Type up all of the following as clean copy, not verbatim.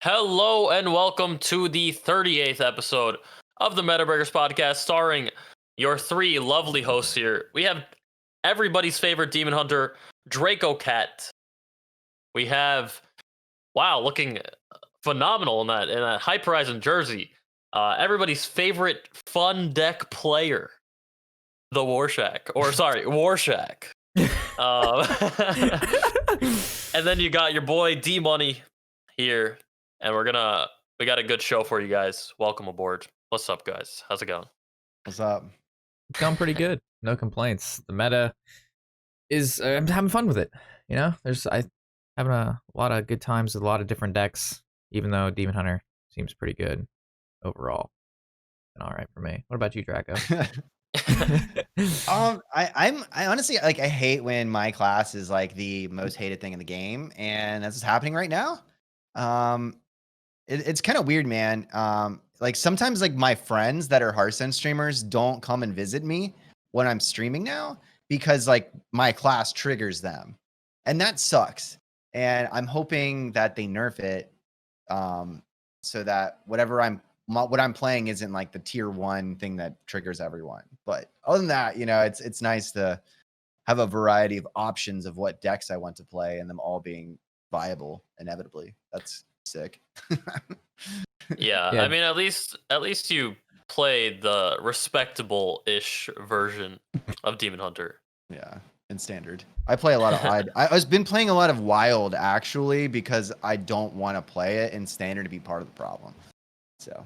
Hello and welcome to the 38th episode of the Metabreakers Podcast, starring your three lovely hosts here. We have everybody's favorite demon hunter, DracoCatt. We have, looking phenomenal in that Hype Horizon jersey. Everybody's favorite fun deck player, the Warshack. Warshack. And then you got your boy D-Money here. And we got a good show for you guys. Welcome aboard. What's up, guys? How's it going? What's up? It's going pretty good. No complaints. The meta is, I'm having fun with it. You know, I having a lot of good times with a lot of different decks, even though Demon Hunter seems pretty good overall. And all right for me. What about you, Draco? I honestly I hate when my class is like the most hated thing in the game, and that's what's happening right now. It's kind of weird, man. Like sometimes like my friends that are Hearthstone streamers don't come and visit me when I'm streaming now because like my class triggers them, and that sucks. And I'm hoping that they nerf it, so that what I'm playing isn't like the tier 1 thing that triggers everyone. But other than that, you know, it's nice to have a variety of options of what decks I want to play, and them all being viable inevitably. That's sick. Yeah, I mean, at least you played the respectable-ish version of Demon Hunter. Yeah, in standard. I play a lot of I've been playing a lot of wild actually because I don't want to play it in standard to be part of the problem. So,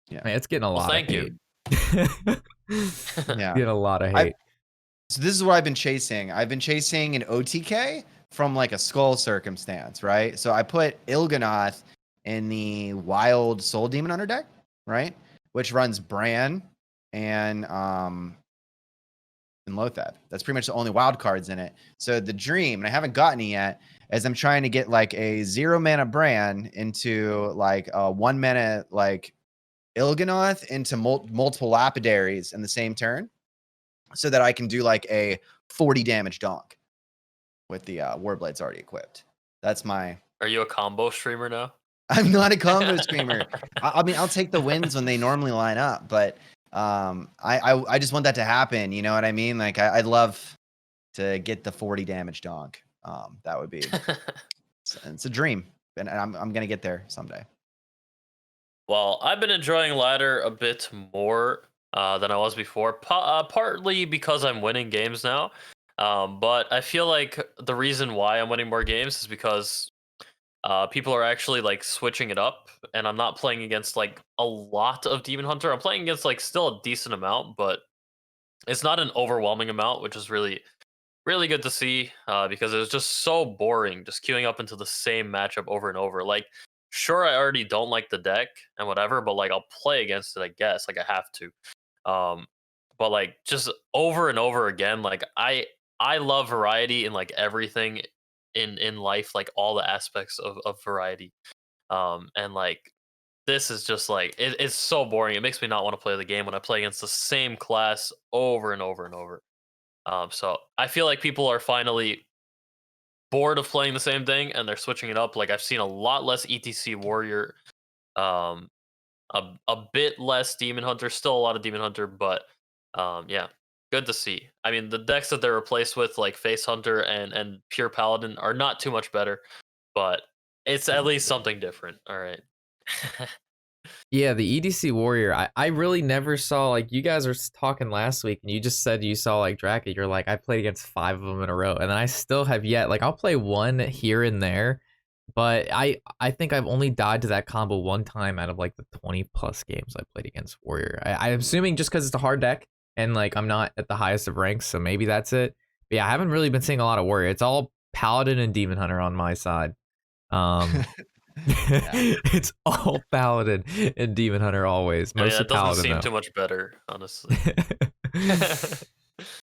yeah, man, it's getting a lot. Thank you. Yeah, getting a lot of hate. So this is what I've been chasing. I've been chasing an OTK from like a skull circumstance, right? So I put Il'gynoth in the wild Soul Demon Hunter deck, right? Which runs Bran and Lothab. That's pretty much the only wild cards in it. So the dream, and I haven't gotten it yet, is I'm trying to get like a 0 mana Bran into like a 1 mana like Il'gynoth into multiple lapidaries in the same turn, so that I can do like a 40 damage donk with the Warblades already equipped. That's my... Are you a combo streamer now? I'm not a combo streamer. I mean, I'll take the wins when they normally line up, but I just want that to happen. You know what I mean? Like I'd love to get the 40 damage donk. That would be... it's a dream, and I'm gonna get there someday. Well, I've been enjoying ladder a bit more than I was before, partly because I'm winning games now. But I feel like the reason why I'm winning more games is because people are actually like switching it up, and I'm not playing against like a lot of Demon Hunter. I'm playing against like still a decent amount, but it's not an overwhelming amount, which is really, really good to see, because it was just so boring just queuing up into the same matchup over and over. Like, sure, I already don't like the deck and whatever, but like I'll play against it, I guess. Like I have to. But like just over and over again, like I love variety in like everything in life, like all the aspects of variety. And like this is just like it's so boring. It makes me not want to play the game when I play against the same class over and over and over. So I feel like people are finally bored of playing the same thing and they're switching it up. Like I've seen a lot less ETC Warrior, a bit less Demon Hunter, still a lot of Demon Hunter, but yeah, good to see. I mean, the decks that they're replaced with, like Face Hunter and Pure Paladin, are not too much better, but it's at least something different. All right. Yeah, the EDC Warrior, I really never saw, like, you guys were talking last week, and you just said you saw, like, Draco, you're like, I played against 5 of them in a row, and then I still have yet, like, I'll play one here and there, but I think I've only died to that combo one time out of, like, the 20-plus games I played against Warrior. I'm assuming just because it's a hard deck, and, like, I'm not at the highest of ranks, so maybe that's it. But yeah, I haven't really been seeing a lot of Warrior. It's all Paladin and Demon Hunter on my side. It's all Paladin and Demon Hunter always. Mostly that doesn't Paladin, seem though. too much better, honestly.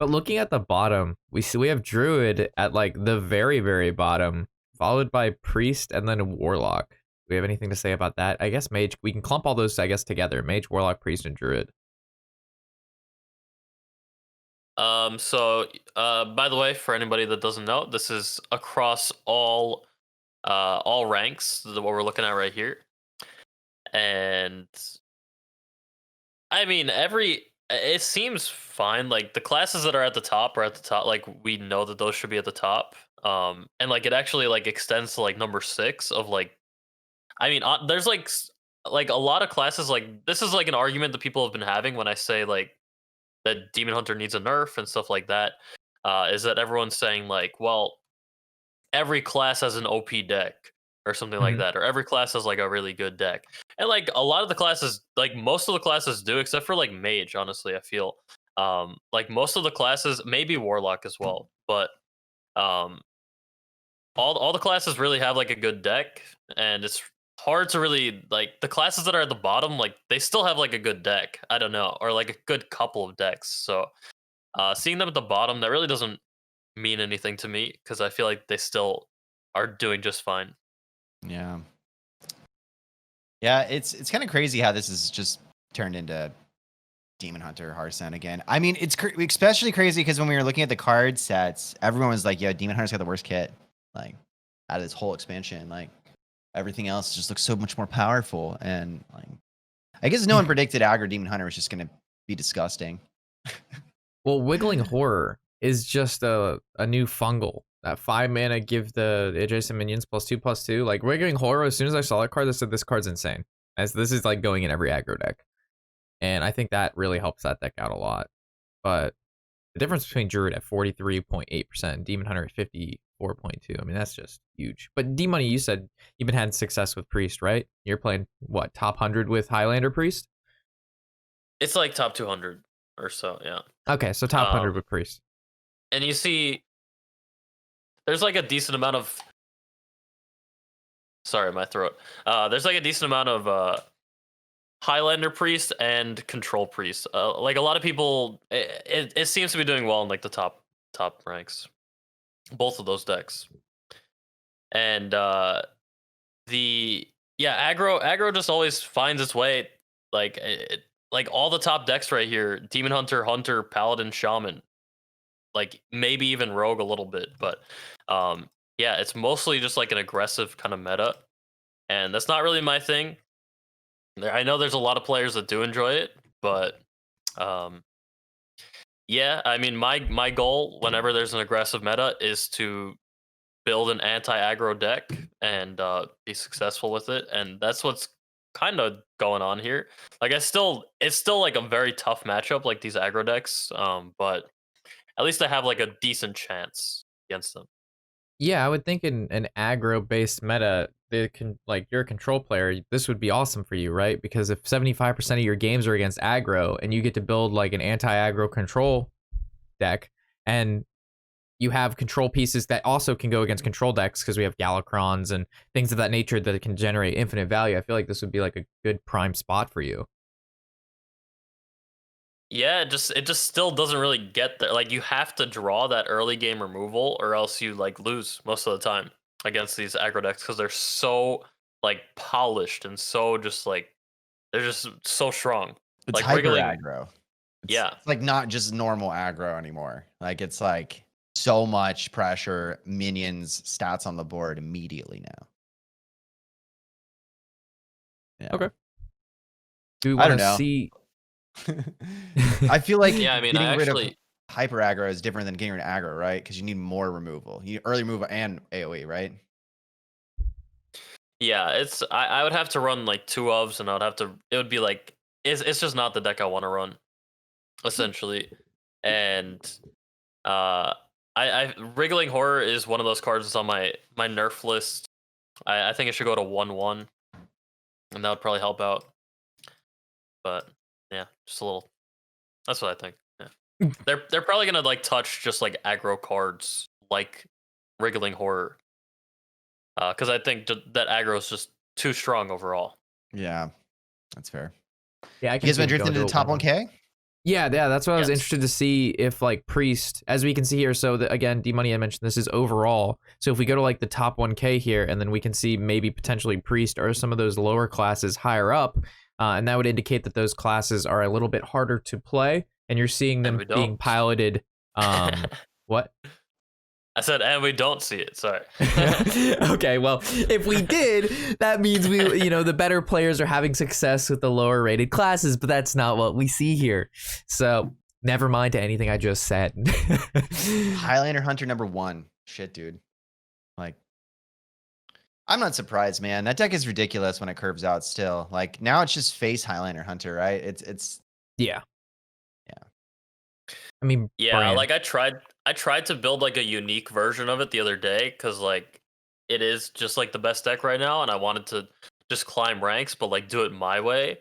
But looking at the bottom, we have Druid at like the very, very bottom, followed by Priest and then Warlock. Do we have anything to say about that? I guess Mage, we can clump all those, I guess, together. Mage, Warlock, Priest, and Druid. So by the way, for anybody that doesn't know, this is across all all ranks, what we're looking at right here. And I mean, it seems fine. Like the classes that are at the top are at the top. Like we know that those should be at the top. And like it actually like extends to like number 6 of like. I mean, there's like a lot of classes. Like this is like an argument that people have been having when I say like that Demon Hunter needs a nerf and stuff like that. Is that everyone's saying like, well, every class has an OP deck or something like Mhm. that, or every class has like a really good deck. And like a lot of the classes, like most of the classes do, except for like Mage, honestly, I feel. Like most of the classes, maybe Warlock as well, but um all the classes really have like a good deck, and it's hard to really like the classes that are at the bottom, like they still have like a good deck. I don't know, or like a good couple of decks. So seeing them at the bottom, that really doesn't mean anything to me because I feel like they still are doing just fine. Yeah. Yeah, it's kind of crazy how this is just turned into Demon Hunter Hearthstone again. I mean, it's especially crazy because when we were looking at the card sets, everyone was like, "Yeah, Demon Hunter's got the worst kit." Like, out of this whole expansion, like everything else just looks so much more powerful. And like, I guess no one predicted aggro Demon Hunter was just gonna be disgusting. Well, Wiggling Horror is just a new fungal. That 5 mana give the adjacent minions +2/+2. Like Wiggling Horror, as soon as I saw that card, I said this card's insane. As this is like going in every aggro deck. And I think that really helps that deck out a lot. But the difference between Druid at 43.8% and Demon Hunter at 54.2, I mean, that's just huge. But D-Money, you said you've been having success with Priest, right? You're playing, what, top 100 with Highlander Priest? It's like top 200 or so, yeah. Okay, so top 100 with Priest. And you see, there's like a decent amount of. Sorry, my throat. There's like a decent amount of Highlander Priest and Control Priest. Like a lot of people, it seems to be doing well in like the top ranks. Both of those decks. And aggro just always finds its way. Like like all the top decks right here: Demon Hunter, Hunter, Paladin, Shaman. Like maybe even Rogue a little bit, but yeah, it's mostly just like an aggressive kind of meta, and that's not really my thing. I know there's a lot of players that do enjoy it, but yeah, I mean my goal whenever there's an aggressive meta is to build an anti-aggro deck and be successful with it, and that's what's kind of going on here. Like it's still like a very tough matchup, like these aggro decks, but at least I have like a decent chance against them. Yeah, I would think in an aggro-based meta, like you're a control player, this would be awesome for you, right? Because if 75% of your games are against aggro, and you get to build like an anti-aggro control deck, and you have control pieces that also can go against control decks because we have Galakrons and things of that nature that can generate infinite value, I feel like this would be like a good prime spot for you. Yeah, it just still doesn't really get there. Like you have to draw that early game removal, or else you like lose most of the time against these aggro decks because they're so like polished and so just like they're just so strong. It's like hyper aggro. Yeah, It's like not just normal aggro anymore. Like it's like so much pressure, minions, stats on the board immediately now. Yeah. Okay. Do we I don't want to know. see? I feel like yeah. I mean, getting I rid actually of hyper aggro is different than getting rid of aggro, right? Because you need more removal. You need early removal and AoE, right? yeah. It's I would have to run like 2 ofs, and I would have to. It would be like it's just not the deck I want to run, essentially. And I Wriggling Horror is one of those cards that's on my nerf list. I think it should go to 1/1, and that would probably help out. But yeah, just a little. That's what I think. Yeah, they're probably gonna like touch just like aggro cards like Wriggling Horror, because I think that aggro is just too strong overall. Yeah, that's fair. Yeah, I You can guys see been it drifting going to the top 1/1. 1K? Yeah, that's what I was Yes. interested to see if like Priest, as we can see here. So again, D-Money, I mentioned this is overall. So if we go to like the top 1K here, and then we can see maybe potentially Priest or some of those lower classes higher up, and that would indicate that those classes are a little bit harder to play, and you're seeing them And we being don't. piloted. What? I said, and we don't see it. Sorry. Okay, well, if we did, that means the better players are having success with the lower rated classes, but that's not what we see here. So never mind to anything I just said. Highlander Hunter number 1. Shit, dude. Like, I'm not surprised, man. That deck is ridiculous when it curves out still. Like, now it's just face Highlander Hunter, right? It's yeah. I mean, like I tried to build like a unique version of it the other day because like it is just like the best deck right now, and I wanted to just climb ranks, but like do it my way.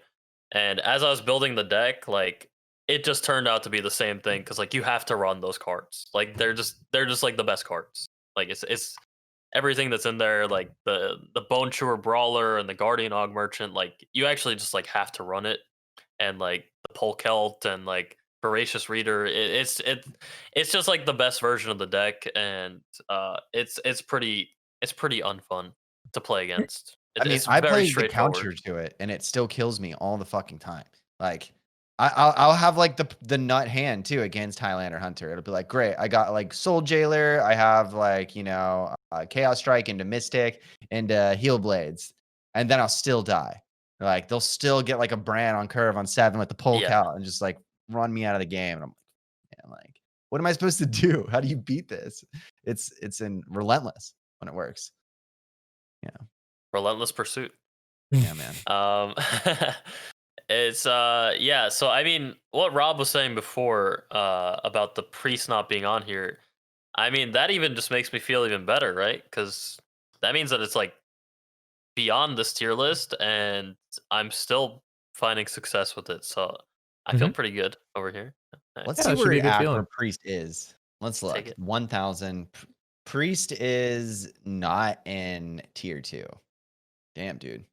And as I was building the deck, like it just turned out to be the same thing because like you have to run those cards. Like they're just like the best cards. Like it's everything that's in there, like the Bone Chewer Brawler and the Guardian Og Merchant. Like you actually just like have to run it, and like the Polkelt and like Voracious Reader. It's just like the best version of the deck, and it's pretty unfun to play against. It's I very play the straightforward. counter to it, and it still kills me all the fucking time. Like, I'll have like the nut hand too against Highlander Hunter. It'll be like, great, I got like Soul Jailer, I have like Chaos Strike into Mystic and Heal Blades, and then I'll still die. Like they'll still get like a Bran on curve on 7 with the Polk out and just like run me out of the game. And I'm like, man, like, what am I supposed to do? How do you beat this? It's in relentless when it works. Yeah. Relentless pursuit. Yeah, man. It's so I mean what Rob was saying before about the priest not being on here, I mean that even just makes me feel even better, right? Because that means that it's like beyond this tier list and I'm still finding success with it, so I feel pretty good over here. Let's Yeah, see that should where be a good where feeling. Priest is. Let's look. Take it. 1,000. Priest is not in tier 2. Damn, dude.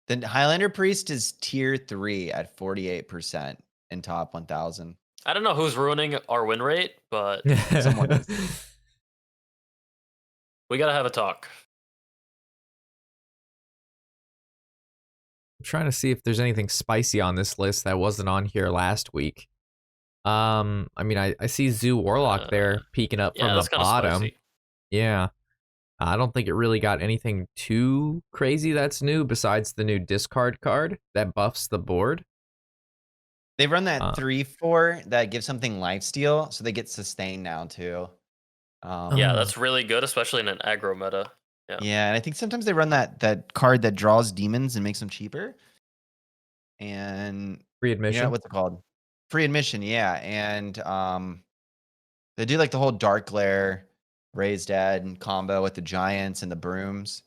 The Highlander Priest is tier 3 at 48% in top 1,000. I don't know who's ruining our win rate, but Someone is. we gotta have a talk. I'm trying to see if there's anything spicy on this list that wasn't on here last week. I mean, I see Zoo Warlock there peeking up from that's the kinda bottom. spicy. Yeah. I don't think it really got anything too crazy that's new besides the new discard card that buffs the board. They run that 3/4 that gives something lifesteal, so they get sustain now too. Yeah, that's really good, especially in an aggro meta. Yeah, and I think sometimes they run that card that draws demons and makes them cheaper. And free admission. what's it called? Free admission, yeah. And they do like the whole Dark Glare Raised Dead and combo with the giants and the brooms.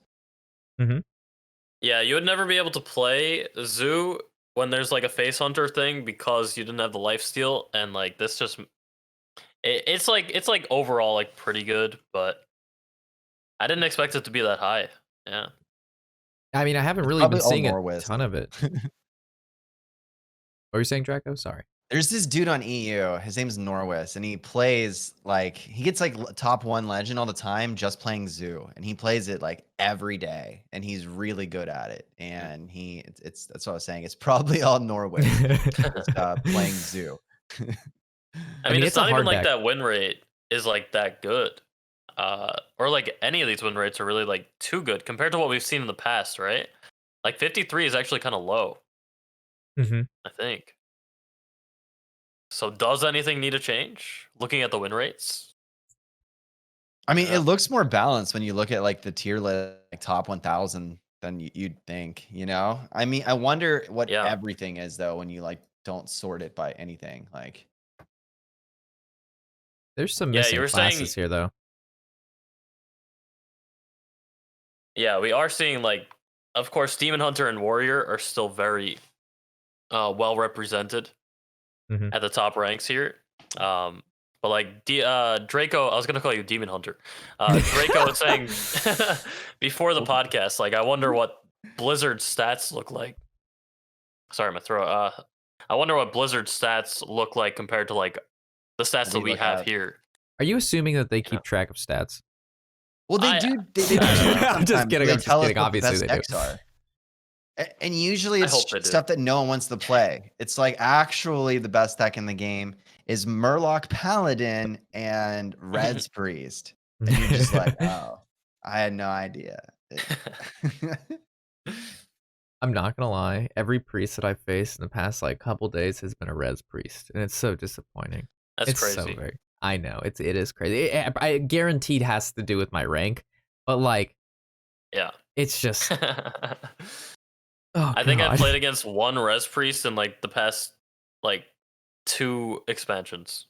Yeah, you would never be able to play Zoo when there's like a face hunter thing because you didn't have the lifesteal, and like this just it's like overall like pretty good, but I didn't expect it to be that high. Yeah. I mean, I haven't really been probably all seeing a Norwest. ton of it. What were you saying, Draco? Sorry. There's this dude on EU. His name's Norwest, and he plays like he gets like top 1 legend all the time just playing Zoo, and he plays it like every day, and he's really good at it. And it's that's what I was saying. It's probably all Norwest playing Zoo. I mean, it's not a even hard like deck. that win rate is like that good. Or like any of these win rates are really like too good compared to what we've seen in the past, right? Like 53 is actually kind of low, I think. So does anything need to change? Looking at the win rates? I mean, it looks more balanced when you look at like the tier list, like top 1,000 than you'd think, I mean, I wonder what everything is though when you like don't sort it by anything. Like there's some missing you were classes saying, here though. Yeah, we are seeing like, of course, Demon Hunter and Warrior are still very well represented at the top ranks here. But like Draco, I was gonna call you Demon Hunter. Draco was saying before the podcast, like I wonder what Blizzard's stats look like. Sorry, my throat. I wonder what Blizzard's stats look like compared to like the stats that we have here. Are you assuming that they keep track of stats? Well, they do. They I'm just kidding. I'm just kidding. Obviously, they do. And usually it's stuff that no one wants to play. It's like actually the best deck in the game is Murloc Paladin and Red's Priest. And you're just like, oh, I had no idea. I'm not gonna lie. Every priest that I've faced in the past like couple days has been a res priest, and it's so disappointing. That's It's crazy. so very. I know it is crazy. I guaranteed has to do with my rank, but like, Yeah. it's just. Oh, I think I God. played against one res priest in like the past like 2 expansions.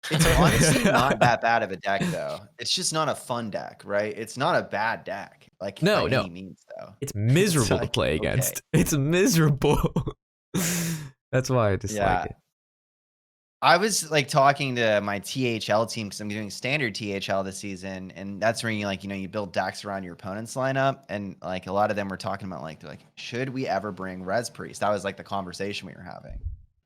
It's honestly not that bad of a deck, though. It's just not a fun deck, right? It's not a bad deck, like No, by no. any means, though. It's miserable to like, play okay. against. It's miserable. That's why I dislike it. I was like talking to my THL team because I'm doing standard THL this season, and that's where you build decks around your opponent's lineup, and like a lot of them were talking about they're like, should we ever bring Res Priest? That was like the conversation we were having,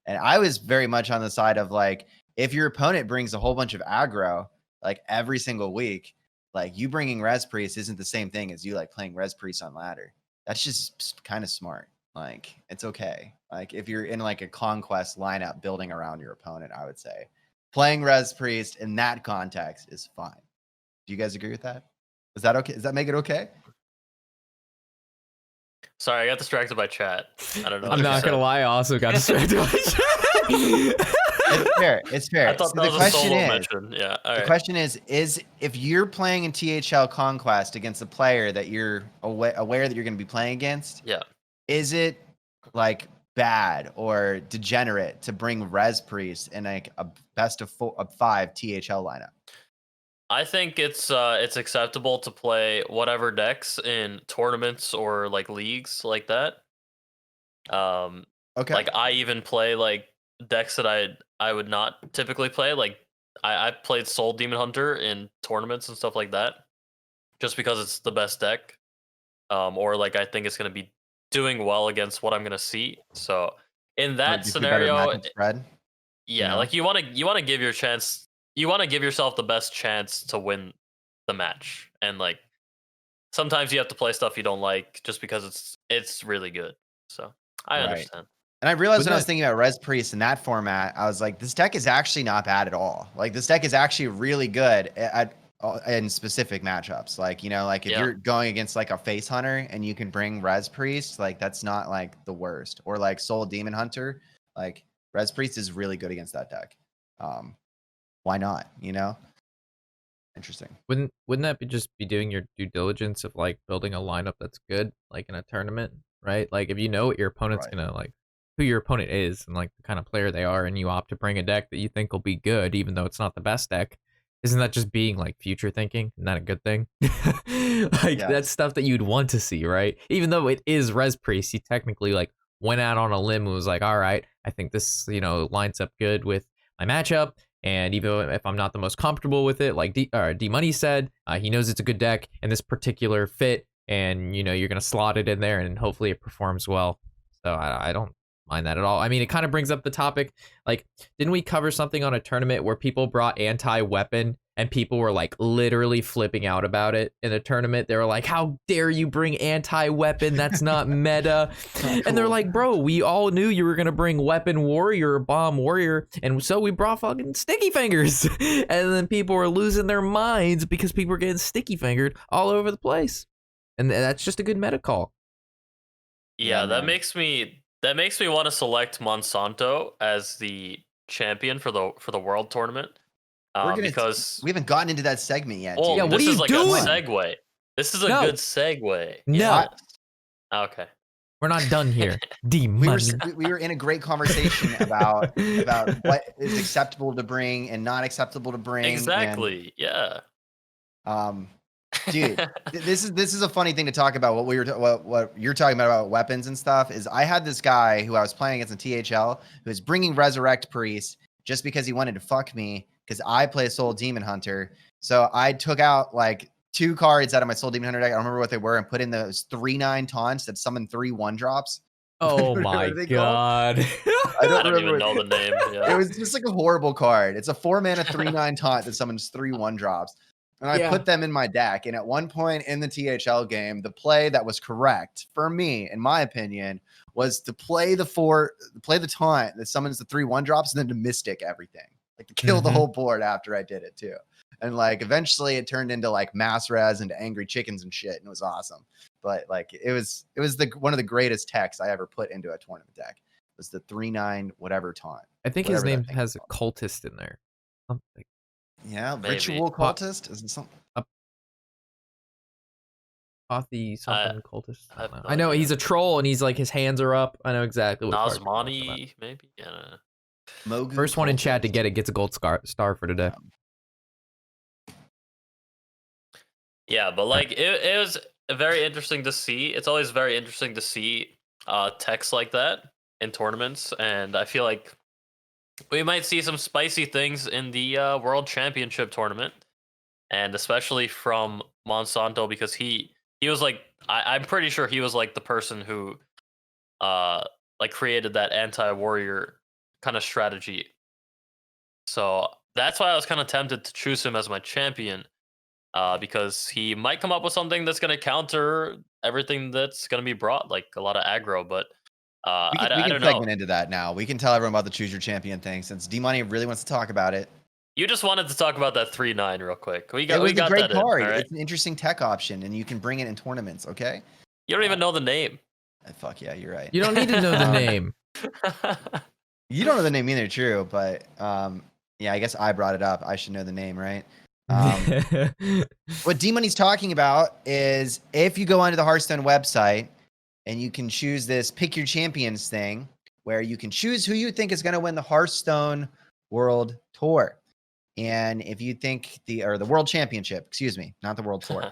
and I was very much on the side of like, if your opponent brings a whole bunch of aggro like every single week, like you bringing Res Priest isn't the same thing as you like playing Res Priest on ladder. That's just kind of smart. Like, it's okay. Like, if you're in like a conquest lineup building around your opponent, I would say playing Res Priest in that context is fine. Do you guys agree with that? Is that okay? Does that make it okay? Sorry, I got distracted by chat. I don't know. I'm not gonna lie. I also got distracted by chat. It's fair. It's fair. I thought So that was a solo mention. Yeah. All the right. question is if you're playing in THL Conquest against a player that you're aware that you're going to be playing against, Yeah. is it like bad or degenerate to bring Res Priest in like a best of 5 THL lineup? I think it's acceptable to play whatever decks in tournaments or like leagues like that. Okay. Like I even play like decks that I would not typically play. Like I played Soul Demon Hunter in tournaments and stuff like that, just because it's the best deck. Or like I think it's gonna be doing well against what I'm gonna see. So in that scenario, spread. yeah, like you wanna give your chance. You want to give yourself the best chance to win the match, and like sometimes you have to play stuff you don't like just because it's really good. So I understand. And I realized when I was thinking about Res Priest in that format, I was like, this deck is actually not bad at all. Like this deck is actually really good in specific matchups. Like, like if you're going against like a Face Hunter and you can bring Res Priest, like that's not like the worst. Or like Soul Demon Hunter, like Res Priest is really good against that deck. Why not? Interesting. Wouldn't that be just doing your due diligence of like building a lineup that's good, like in a tournament, right? Like if you know what your opponent's gonna like, who your opponent is and like the kind of player they are, and you opt to bring a deck that you think will be good, even though it's not the best deck, isn't that just being like future thinking? Isn't that a good thing? That's stuff that you'd want to see, right? Even though it is Res Priest, he technically like went out on a limb and was like, all right, I think this lines up good with my matchup. And even if I'm not the most comfortable with it, like D-Money said, he knows it's a good deck in this particular fit, and you're gonna slot it in there, and hopefully it performs well. So I don't mind that at all. I mean, it kind of brings up the topic. Like, didn't we cover something on a tournament where people brought anti-weapon and people were like literally flipping out about it in a tournament? They were like, how dare you bring anti-weapon? That's not meta. And they're like, bro, we all knew you were going to bring weapon warrior, bomb warrior. And so we brought fucking sticky fingers. And then people were losing their minds because people were getting sticky fingered all over the place. And that's just a good meta call. Yeah, that makes me want to select Monsanto as the champion for the world tournament. Because we haven't gotten into that segment yet. Well, yeah, what are you doing? A segue. This is a good segue. No. Yes. Okay. We're not done here. We were in a great conveation about what is acceptable to bring and not acceptable to bring. Exactly. Yeah. Dude, this is a funny thing to talk about. What you're talking about weapons and stuff is I had this guy who I was playing against in THL who was bringing Resurrect Priest just because he wanted to fuck me because I play Soul Demon Hunter. So I took out like 2 cards out of my Soul Demon Hunter deck. I don't remember what they were, and put in those 3/9 taunts that summon 3 1-drops. Oh my god. I don't even know the name. Yeah. It was just like a horrible card. It's a 4-mana 3/9 taunt that summons 3 1-drops. And I put them in my deck. And at one point in the THL game, the play that was correct for me, in my opinion, was to play the taunt that summons the 3 1-drops and then to mystic everything. Like to kill the whole board after I did it too. And like eventually it turned into like mass res and angry chickens and shit, and it was awesome. But like it was one of the greatest techs I ever put into a tournament deck. It was the 3/9 whatever taunt. I think his name has a cultist in there. Something. Yeah, Maybe. ritual cultist isn't something. Pothy something cultist. I have no I know idea. he's a troll and he's like his hands are up. I know exactly what card you're talking about. Nazmani, maybe. Yeah. Mogu First one in chat to cultist. get it gets a gold star for today. Yeah, but like it was very interesting to see. It's always very interesting to see techs like that in tournaments, and I feel like we might see some spicy things in the World Championship tournament, and especially from Monsanto because he was like I'm pretty sure he was like the person who like created that anti-warrior kind of strategy. So that's why I was kind of tempted to choose him as my champion. Because he might come up with something that's going to counter everything that's going to be brought, like a lot of aggro. But We can I don't segment know. into that now. We can tell everyone about the choose your champion thing since DMoney really wants to talk about it. You just wanted to talk about that 3/9 real quick. We It got was we got a great that card. in. All right? It's an interesting tech option, and you can bring it in tournaments. Okay. You don't even know the name. Fuck yeah, you're right. You don't need to know the name. You don't know the name either, true. But yeah, I guess I brought it up. I should know the name, right? What DMoney's talking about is if you go onto the Hearthstone website and you can choose this pick your champions thing where you can choose who you think is going to win the Hearthstone World Tour. And if you think the World Championship, excuse me, not the World Tour.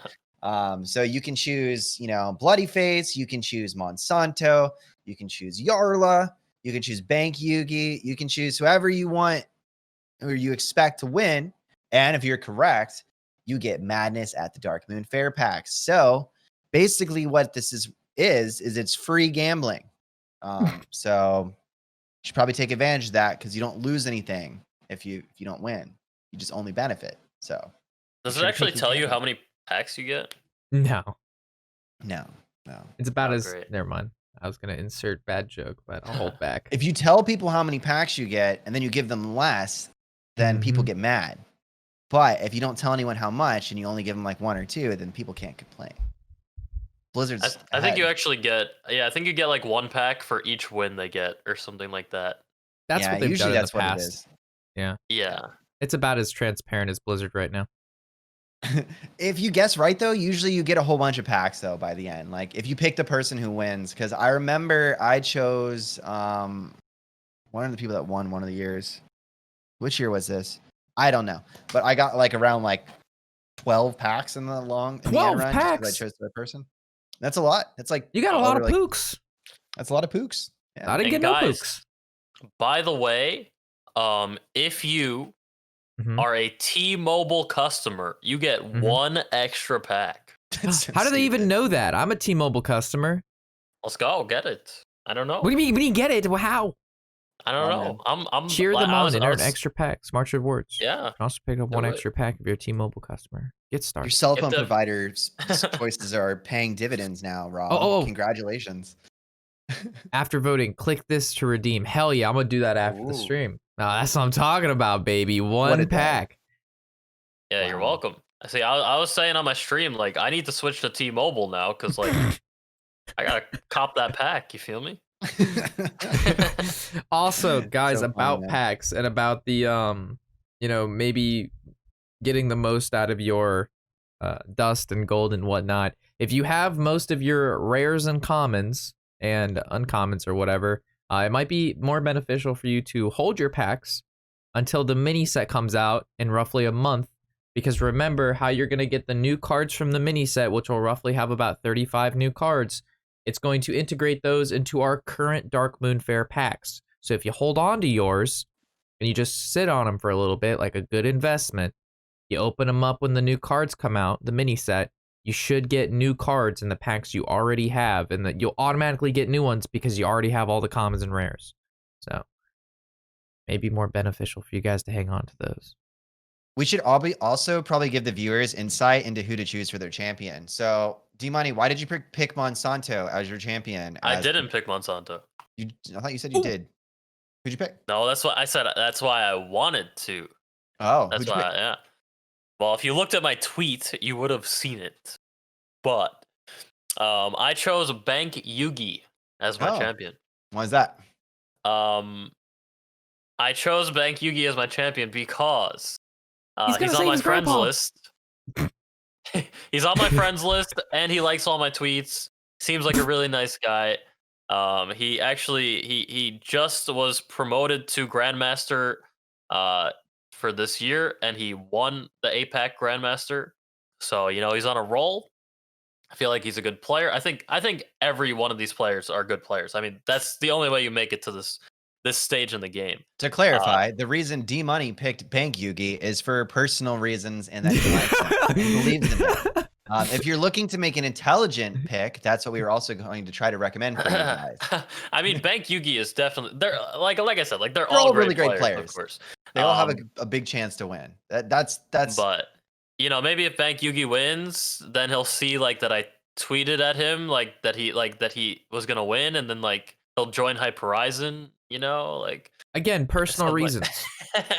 So you can choose, Bloody Face, you can choose Monsanto, you can choose Yarla, you can choose Bank Yugi, you can choose whoever you want or you expect to win. And if you're correct, you get Madness at the Dark Moon Fair packs. So basically what this is it's free gambling. So you should probably take advantage of that because you don't lose anything if you don't win. You just only benefit. So Does it actually tell you how many packs you get? No. It's about as great. never mind. I was gonna insert bad joke, but I'll hold back. If you tell people how many packs you get and then you give them less, then people get mad. But if you don't tell anyone how much and you only give them like 1 or 2, then people can't complain. Blizzard's I think you actually get I think you get like 1 pack for each win they get or something like that. That's what they've usually done that's in the what past. it is. Yeah. Yeah. It's about as transparent as Blizzard right now. If you guess right though, usually you get a whole bunch of packs though by the end. Like if you pick the person who wins, because I remember I chose one of the people that won one of the years. Which year was this? I don't know, but I got like around like 12 packs in the long 12 run packs. I chose that person. That's a lot. That's like You got a lot of like, pooks. That's a lot of pooks. Yeah. I didn't get guys, no pooks. By the way, if you are a T-Mobile customer, you get 1 extra pack. So How do they even stupid. know that? I'm a T-Mobile customer. Let's go get it. I don't know. What do you mean? When you get it? Well, how? I don't know. I'm Cheer them on and earn extra packs. Smart rewards. Yeah. You can also pick up Do 1 it. extra pack if you're a T-Mobile customer. Get started. Your cell phone the- providers' choices are paying dividends now, Rob. Oh. Congratulations. After voting, click this to redeem. Hell yeah, I'm gonna do that after the stream. No, that's what I'm talking about, baby. 1 pack. Yeah, you're welcome. See, I was saying on my stream, like, I need to switch to T-Mobile now because, like, I gotta cop that pack. You feel me? Also, guys, So about funny, man. packs and about the maybe getting the most out of your dust and gold and whatnot. If you have most of your rares and commons and uncommons or whatever, it might be more beneficial for you to hold your packs until the mini set comes out in roughly a month. Because remember how you're going to get the new cards from the mini set, which will roughly have about 35 new cards. It's going to integrate those into our current Dark Moon Fair packs. So if you hold on to yours and you just sit on them for a little bit, like a good investment, you open them up when the new cards come out, the mini set, you should get new cards in the packs you already have, and that you'll automatically get new ones because you already have all the commons and rares. So maybe more beneficial for you guys to hang on to those. We should also probably give the viewers insight into who to choose for their champion. So, DMoney, why did you pick Monsanto as your champion? I didn't pick Monsanto. I thought you said you did. Who'd you pick? No, that's what I said. That's why I wanted to. Oh, That's who'd you why. pick? Yeah. Well, if you looked at my tweet, you would have seen it. But I chose Bank Yugi as my champion. Why is that? I chose Bank Yugi as my champion because He's on my his friends grandpa. list. He's on my friends list, and he likes all my tweets. Seems like a really nice guy. He actually he just was promoted to Grandmaster for this year, and he won the APAC Grandmaster. So he's on a roll. I feel like he's a good player. I think every one of these players are good players. I mean, that's the only way you make it to this stage in the game. To clarify, the reason D-Money picked Bank Yugi is for personal reasons and that he likes him and believes in him. If you're looking to make an intelligent pick, that's what we were also going to try to recommend for you guys. I mean, Bank Yugi is definitely they're like I said, like they're all all really great great players. of course. They all have a big chance to win. That's. But maybe if Bank Yugi wins, then he'll see like that I tweeted at him like that he was gonna win, and then like he'll join Hype Horizon. Like again, personal reasons.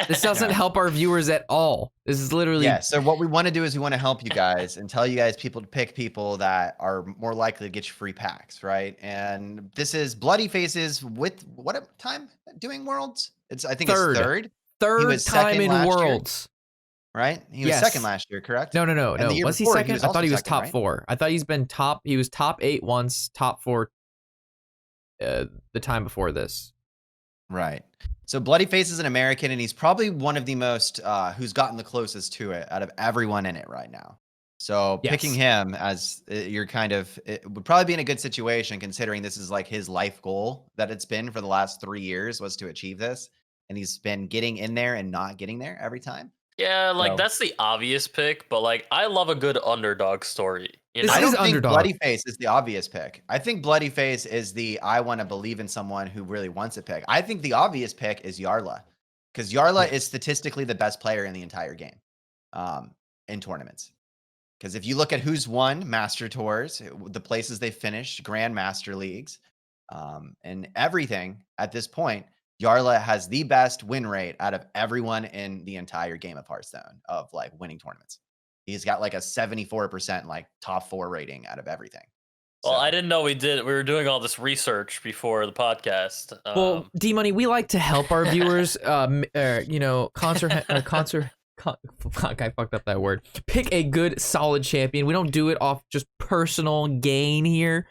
This doesn't help our viewers at all. This is literally So what we want to do is we want to help you guys and tell you guys people to pick people that are more likely to get you free packs, right? And this is Bloody Faces with what time doing Worlds? I think third. It's third. Third time in Worlds. Right? He was second last year, correct? No. Was he second? I thought he was top 4. I thought he's been he was top 8 once, top 4 the time before this. Right. So Bloody Face is an American, and he's probably one of the most who's gotten the closest to it out of everyone in it right now. So picking him as you're it would probably be in a good situation, considering this is like his life goal that it's been for the last 3 years was to achieve this. And he's been getting in there and not getting there every time. Yeah, like that's the obvious pick, but like I love a good underdog story. I don't think Bloody Face is the obvious pick. I think Bloody Face is I want to believe in someone who really wants a pick. I think the obvious pick is Yarla, because Yarla is statistically the best player in the entire game in tournaments. Because if you look at who's won Master Tours, the places they finished, Grandmaster Leagues, and everything at this point, Yarla has the best win rate out of everyone in the entire game of Hearthstone of like winning tournaments. He's got like a 74% like top 4 rating out of everything. Well, I didn't know we were doing all this research before the podcast. Well, D-Money, we like to help our viewers, fuck, I fucked up that word. Pick a good, solid champion. We don't do it off just personal gain here.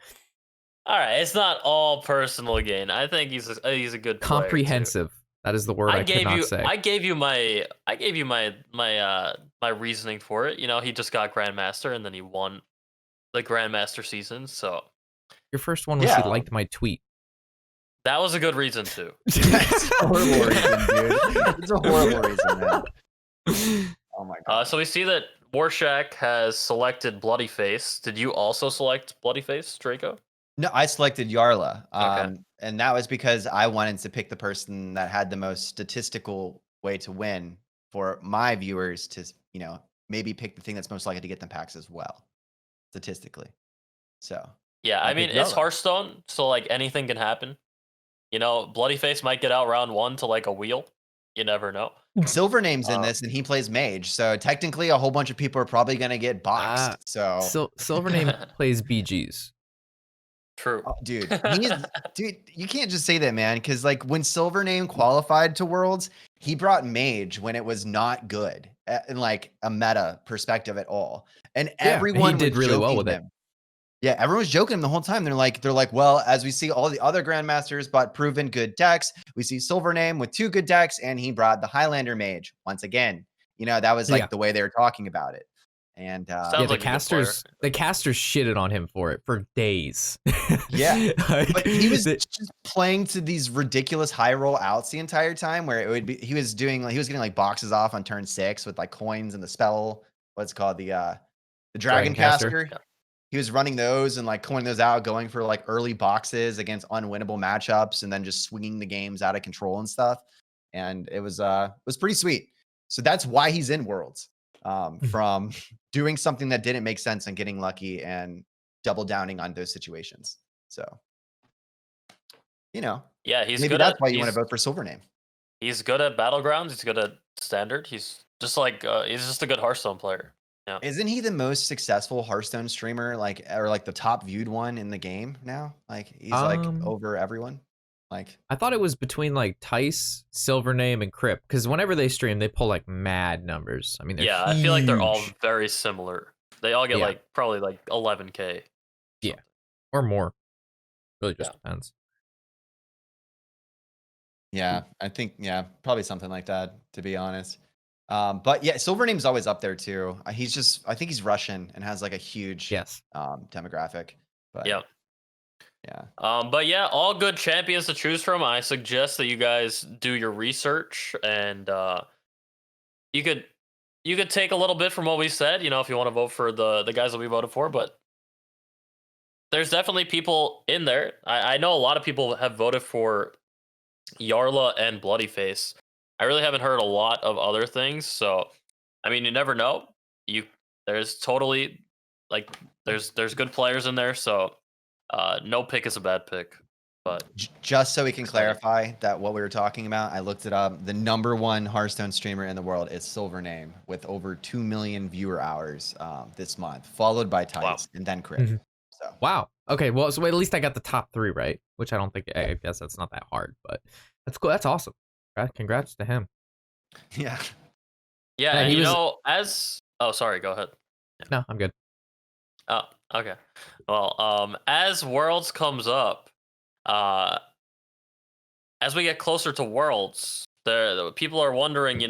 All right, it's not all personal gain. I think he's a good player comprehensive. Too. That is the word I could not say. I gave you my reasoning for it. He just got Grandmaster and then he won the Grandmaster season. So your first one was he liked my tweet. That was a good reason too. That's a horrible reason, dude. It's a horrible reason, man. Oh my god. So we see that Warshack has selected Bloody Face. Did you also select Bloody Face, Draco? No, I selected Yarla. Okay. And that was because I wanted to pick the person that had the most statistical way to win for my viewers to, maybe pick the thing that's most likely to get them packs as well, statistically. So. Yeah, I mean, it's Hearthstone, so like anything can happen. Bloody Face might get out round 1 to like a wheel. You never know. Silvername's in this, and he plays Mage, so technically a whole bunch of people are probably going to get boxed. Silvername plays BGs. True. Oh, dude, you can't just say that, man, because like when Silvername qualified to Worlds, he brought Mage when it was not good in like a meta perspective at all, and everyone did really well with it. Yeah, everyone was joking him the whole time. They're like, well, as we see all the other Grandmasters bought proven good decks, we see Silvername with 2 good decks, and he brought the Highlander Mage once again. That was like the way they were talking about it. And the casters shitted on him for it for days. Yeah, but he was just playing to these ridiculous high roll outs the entire time, where it would be he was getting like boxes off on turn 6 with like coins and the spell. What's it called, the Dragon Caster. Yeah. He was running those and like coining those out, going for like early boxes against unwinnable matchups, and then just swinging the games out of control and stuff. And it was pretty sweet. So that's why he's in Worlds. From doing something that didn't make sense and getting lucky and double downing on those situations. So, yeah, maybe that's why you want to vote for Silvername. He's good at Battlegrounds. He's good at Standard. He's Just like he's just a good Hearthstone player. Yeah. Isn't he the most successful Hearthstone streamer, like, or like the top viewed one in the game now? Like, he's like over everyone. Like, I thought it was between like Tice, Silvername, and Crypt, because whenever they stream, they pull like mad numbers. I mean, they're Yeah, I feel like they're all huge. very similar. They all get Yeah. like probably like 11K. Yeah, or more. Really just depends. yeah, I think probably something like that, to be honest. But yeah, Silvername's always up there too. He's just, I think he's Russian and has like a huge demographic. But Yeah. yeah. But yeah, all good champions to choose from. I suggest that you guys do your research, and you could take a little bit from what we said, if you want to vote for the guys that we voted for, but there's definitely people in there. I know a lot of people have voted for Yarla and Bloodyface. I really haven't heard a lot of other things, so I mean, you never know. There's totally there's good players in there, so no pick is a bad pick. But just so we can clarify that what we were talking about, I looked it up. The #1 Hearthstone streamer in the world is Silvername with over 2 million viewer hours this month, followed by Tice and then Crypt. So wow. Okay, well, so at least I got the top 3 right, which I guess that's not that hard, but that's cool. That's awesome. Congrats to him. Yeah. Yeah, and oh, sorry, go ahead. No, I'm good. Oh, okay. Well, as Worlds comes up, as we get closer to Worlds, the people are wondering,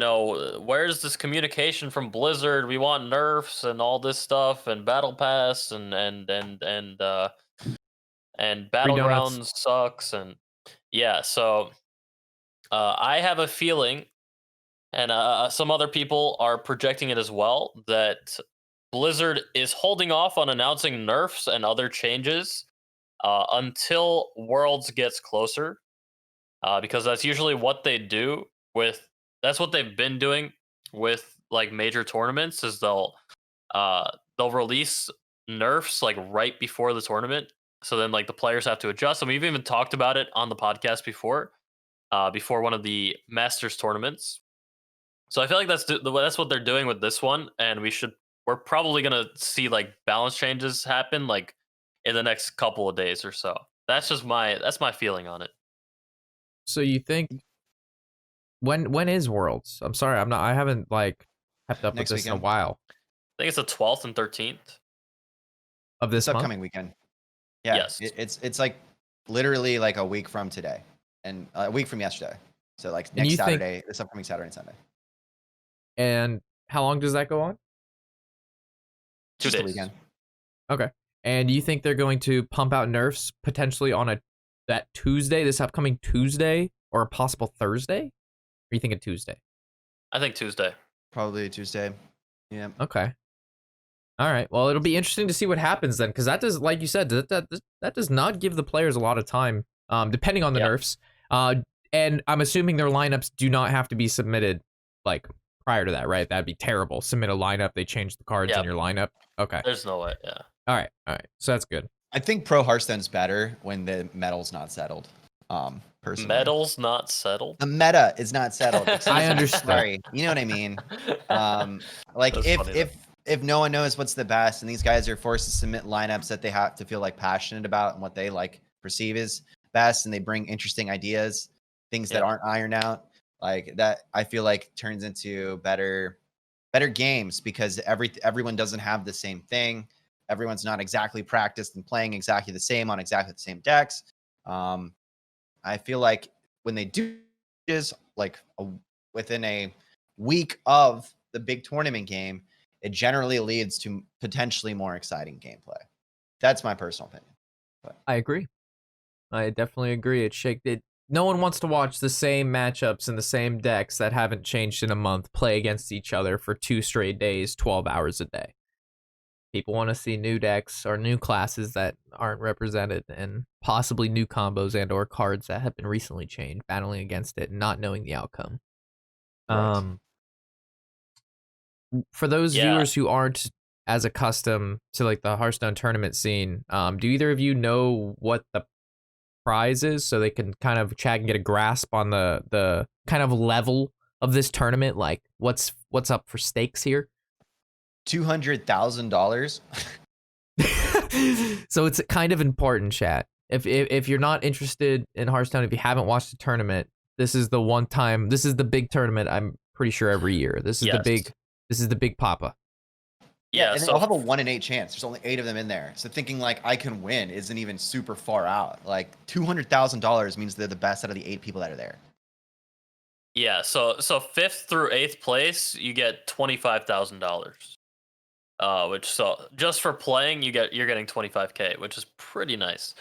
where's this communication from Blizzard? We want nerfs and all this stuff, and Battle Pass, and Battlegrounds sucks, and yeah. So, I have a feeling, and some other people are projecting it as well, that Blizzard is holding off on announcing nerfs and other changes until Worlds gets closer, because that's usually what they do that's what they've been doing with like major tournaments, is they'll release nerfs like right before the tournament, so then like the players have to adjust. And we've even talked about it on the podcast before one of the Masters tournaments. So I feel like that's what they're doing with this one, and we're probably gonna see like balance changes happen like in the next couple of days or so. That's my feeling on it. So you think when is Worlds? I'm sorry, I haven't like kept up with this in a while. I think it's the 12th and 13th of this upcoming weekend. Yeah, yes. It's like literally like a week from today, and a week from yesterday. So like next Saturday, this upcoming Saturday and Sunday. And how long does that go on? 2 days. The weekend. Okay. And do you think they're going to pump out nerfs potentially on that Tuesday, this upcoming Tuesday, or a possible Thursday? Or are you thinking Tuesday? I think Tuesday. Probably Tuesday. Yeah. Okay. All right. Well, it'll be interesting to see what happens then, because that does, like you said, that does not give the players a lot of time, depending on the nerfs. And I'm assuming their lineups do not have to be submitted like prior to that, right? That'd be terrible. Submit a lineup, they change the cards in your lineup. Okay. There's no way. Yeah. All right. So that's good. I think Pro Hearthstone's better when the metal's not settled. Personally. Metal's not settled? The meta is not settled. I understand. Sorry. You know what I mean? Like if no one knows what's the best, and these guys are forced to submit lineups that they have to feel like passionate about and what they like perceive as best, and they bring interesting ideas, things that aren't ironed out, like that, I feel like turns into better games, because everyone doesn't have the same thing. Everyone's not exactly practiced and playing exactly the same on exactly the same decks. I feel like when they do is like within a week of the big tournament game, it generally leads to potentially more exciting gameplay. That's my personal opinion. But I agree. I definitely agree. No one wants to watch the same matchups and the same decks that haven't changed in a month play against each other for 2 straight days, 12 hours a day. People want to see new decks or new classes that aren't represented, and possibly new combos and or cards that have been recently changed, battling against it and not knowing the outcome. Right. For those viewers who aren't as accustomed to like the Hearthstone tournament scene, do either of you know what the prize is, so they can kind of chat and get a grasp on the kind of level of this tournament? Like, what's up for stakes here? $200,000. So it's kind of important, chat. If you're not interested in Hearthstone, if you haven't watched the tournament, this is the one time. This is the big tournament. I'm pretty sure every year. This is the big papa. Yeah, and so I'll have a 1 in 8 chance. There's only 8 of them in there. So thinking like I can win isn't even super far out. Like $200,000 means they're the best out of the 8 people that are there. yeah, so 5th through 8th place, you get $25,000. Which so just for playing, you're getting 25K, which is pretty nice.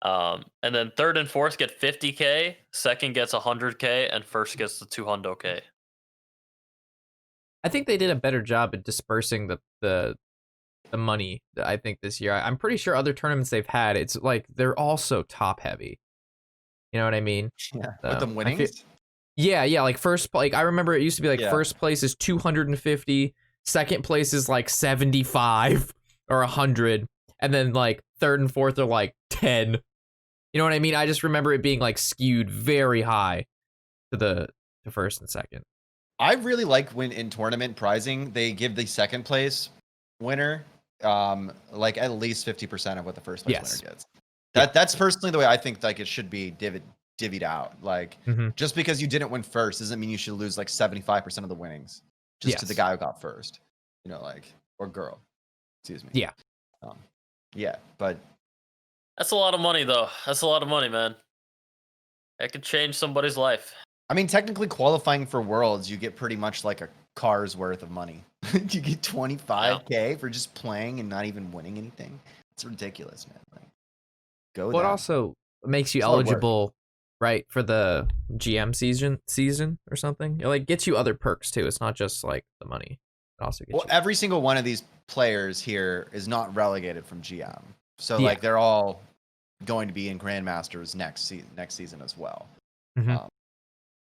And then 3rd and 4th get 50K, 2nd gets 100K, and 1st gets the 200K. I think they did a better job at dispersing the money. I think this year, I'm pretty sure other tournaments they've had, it's like they're all so top heavy. You know what I mean? Yeah. With them winnings. Yeah, like I remember it used to be like Yeah. first place is 250, second place is like 75 or 100, and then like 3rd and 4th are like 10. You know what I mean? I just remember it being like skewed very high to 1st and 2nd. I really like when in tournament prizing they give the 2nd place winner like at least 50% of what the 1st place winner gets. That's personally the way I think like it should be divvied out. Like just because you didn't win 1st doesn't mean you should lose like 75% of the winnings just to the guy who got 1st. You know, like, or girl. Excuse me. Yeah. Yeah, but That's a lot of money, though. That's a lot of money, man. That could change somebody's life. I mean, technically qualifying for Worlds, you get pretty much like a car's worth of money. You get 25K for just playing and not even winning anything. It's ridiculous, man. Like, go. Well, it also makes you eligible, right, for the GM season or something. It like gets you other perks too. It's not just like the money. It also gets you. Every single one of these players here is not relegated from GM, so like they're all going to be in Grandmasters next season as well.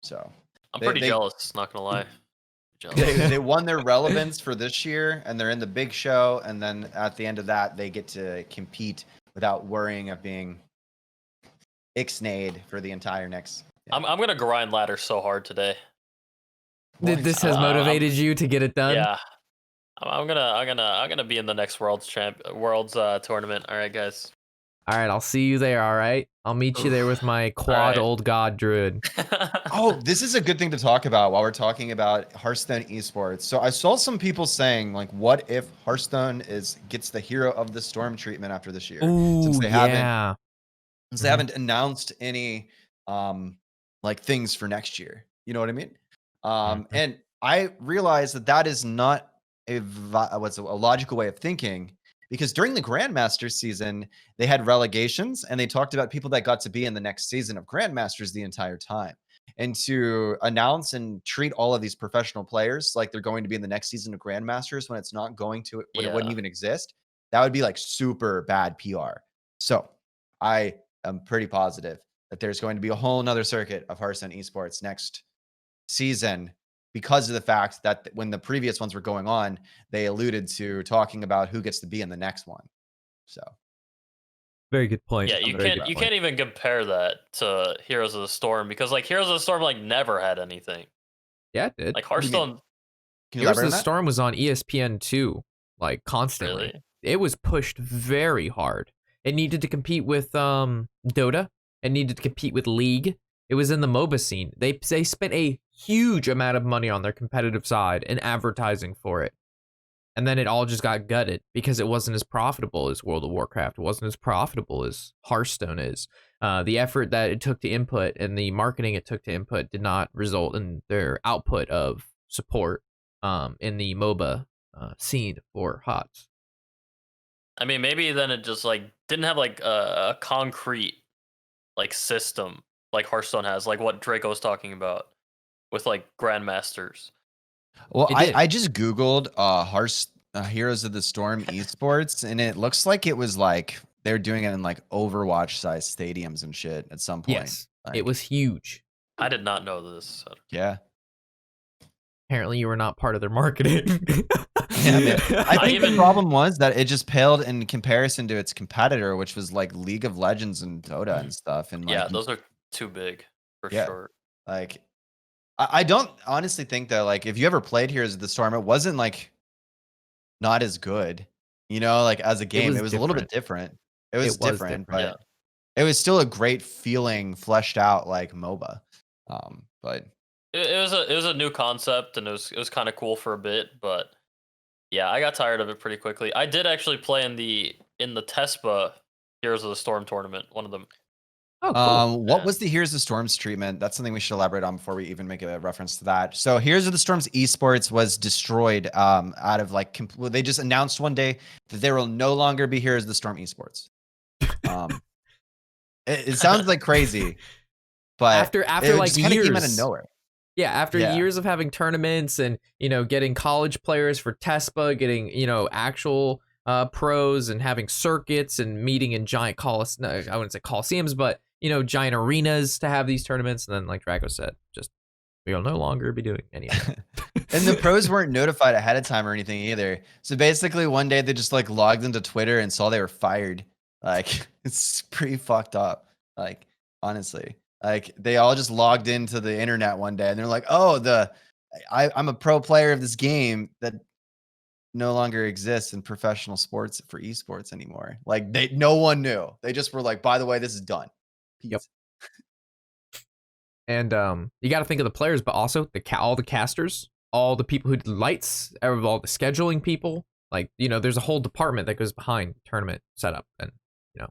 So I'm pretty jealous, not gonna lie. They won their relevance for this year, and they're in the big show. And then at the end of that, they get to compete without worrying of being ixnayed for the entire next. I'm gonna grind ladder so hard today. This has motivated you to get it done. Yeah, I'm gonna be in the next Worlds tournament. All right, guys. All right, I'll see you there. All right, I'll meet you there with my quad old god druid. Oh, this is a good thing to talk about while we're talking about Hearthstone Esports. So I saw some people saying, like, what if Hearthstone gets the Hero of the Storm treatment after this year? Ooh, since they haven't announced any like things for next year. You know what I mean? And I realized that is not a logical way of thinking. Because during the Grandmasters season, they had relegations and they talked about people that got to be in the next season of Grandmasters the entire time. And to announce and treat all of these professional players like they're going to be in the next season of Grandmasters when it's not going to, when it wouldn't even exist, that would be like super bad PR. So I am pretty positive that there's going to be a whole nother circuit of Hearthstone Esports next season, because of the fact that when the previous ones were going on, they alluded to talking about who gets to be in the next one. So, very good point. Yeah, you can't even compare that to Heroes of the Storm, because like Heroes of the Storm like never had anything. Yeah, it did. Like Hearthstone. Heroes of the Storm was on ESPN2 like constantly. Really? It was pushed very hard. It needed to compete with Dota. It needed to compete with League. It was in the MOBA scene. They spent a huge amount of money on their competitive side and advertising for it. And then it all just got gutted because it wasn't as profitable as World of Warcraft. It wasn't as profitable as Hearthstone is. The effort that it took to input and the marketing it took to input did not result in their output of support in the MOBA scene for HOTS. I mean, maybe then it just like didn't have like a concrete like system like Hearthstone has, like what Draco was talking about with like Grandmasters. Well, I just Googled Heroes of the Storm Esports, and it looks like it was like they're doing it in like Overwatch size stadiums and shit at some point. Yes, like, it was huge. I did not know this. Yeah. Apparently you were not part of their marketing. Yeah, I think the problem was that it just paled in comparison to its competitor, which was like League of Legends and Dota and stuff. And like, yeah, those are too big for sure. Like, I don't honestly think that like if you ever played Heroes of the Storm, it wasn't like not as good. You know, like as a game, it was a little bit different. It was different, but Yeah. it was still a great feeling, fleshed out like MOBA. But It was a new concept, and it was kind of cool for a bit, but yeah, I got tired of it pretty quickly. I did actually play in the TESPA Heroes of the Storm tournament, one of them. Oh, cool. what Yeah. was the Heroes of the Storms treatment? That's something we should elaborate on before we even make a reference to that. So Heroes of the Storms Esports was destroyed out of like they just announced one day that there will no longer be Heroes of the Storm Esports. It sounds like crazy, but After it like just kind of came out of years. nowhere. Yeah, after Yeah. years of having tournaments and, you know, getting college players for TESPA, getting, you know, actual pros and having circuits and meeting in giant I wouldn't say coliseums, but, you know, giant arenas to have these tournaments. And then, like Draco said, just we'll no longer be doing any of that. And the pros weren't notified ahead of time or anything either. So basically one day they just like logged into Twitter and saw they were fired. Like it's pretty fucked up. Like honestly. Like they all just logged into the internet one day and they're like, "Oh, I'm a pro player of this game that no longer exists in professional sports for esports anymore." Like no one knew. They just were like, "By the way, this is done." Peace. Yep. And you got to think of the players, but also all the casters, all the people who did lights, all the scheduling people. Like, you know, there's a whole department that goes behind tournament setup and, you know,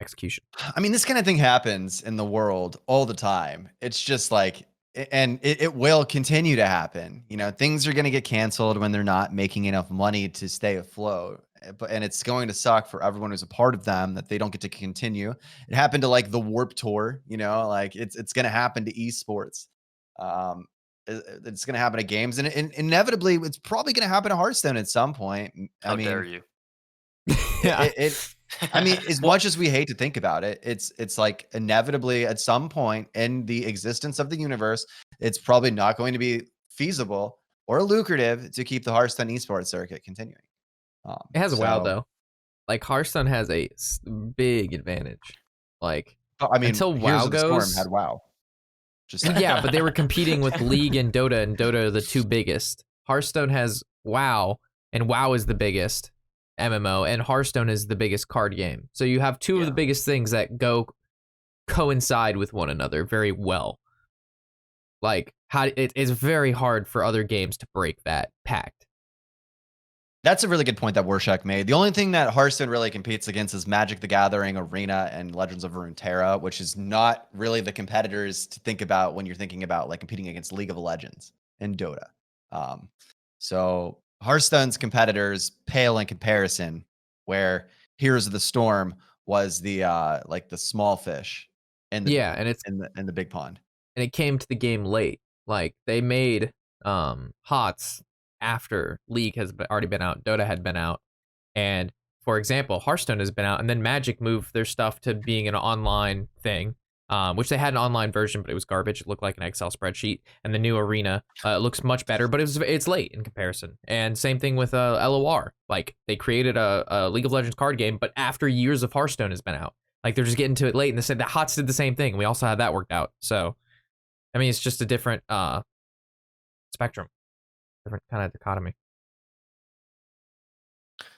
execution. I mean, this kind of thing happens in the world all the time. It's just like, and it will continue to happen. You know, things are going to get canceled when they're not making enough money to stay afloat. And it's going to suck for everyone who's a part of them that they don't get to continue. It happened to like the Warp Tour, you know, like it's going to happen to esports. It's going to happen to games, and inevitably, it's probably going to happen to Hearthstone at some point. How dare you? Yeah. I mean, as much as we hate to think about it, it's like inevitably at some point in the existence of the universe, it's probably not going to be feasible or lucrative to keep the Hearthstone esports circuit continuing. It has WoW though. Like Hearthstone has a big advantage. Like, I mean, until Heroes WoW of the Storm goes, had WoW. Just yeah, but they were competing with League and Dota are the two biggest. Hearthstone has WoW, and WoW is the biggest MMO, and Hearthstone is the biggest card game. So you have two of the biggest things that coincide with one another very well. Like, it is very hard for other games to break that pact. That's a really good point that Warshack made. The only thing that Hearthstone really competes against is Magic the Gathering, Arena, and Legends of Runeterra, which is not really the competitors to think about when you're thinking about like competing against League of Legends and Dota. So Hearthstone's competitors pale in comparison, where Heroes of the Storm was the like the small fish in the and it's in the big pond. And it came to the game late. Like they made HOTS after League has already been out, Dota had been out, and for example, Hearthstone has been out, and then Magic moved their stuff to being an online thing, which they had an online version, but it was garbage. It looked like an Excel spreadsheet. And the new Arena looks much better, but it's late in comparison. And same thing with LOR. Like they created a League of Legends card game, but after years of Hearthstone has been out. Like they're just getting to it late, and they said that HOTS did the same thing. We also had that worked out. So, I mean, it's just a different spectrum. Different kind of dichotomy.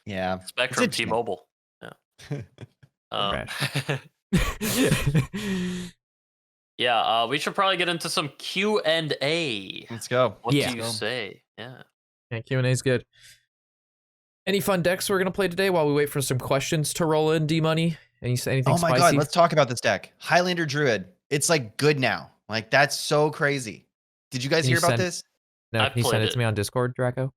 Yeah. Spectrum T-Mobile. Yeah. Yeah, we should probably get into some Q&A. Let's go. What do you say? Yeah. Q&A is good. Any fun decks we're going to play today while we wait for some questions to roll in, D-Money? Anything Oh my spicy? God, let's talk about this deck. Highlander Druid. It's like good now. Like that's so crazy. Did you guys hear about this? No, can you send it to me on Discord, Draco?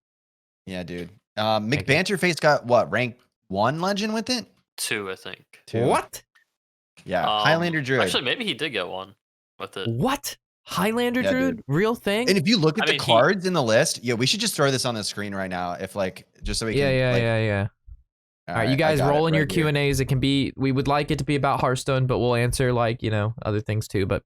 Yeah, dude. McBanterface got what, rank 1 legend with it? 2, I think. 2. What? Yeah, Highlander Druid. Actually, maybe he did get 1 with it. What? Highlander Druid? Dude. Real thing? And if you look at the cards in the list, we should just throw this on the screen right now. If like, just so we can. Yeah. All right, you guys roll in your Q&As. It can be, we would like it to be about Hearthstone, but we'll answer like, you know, other things too, but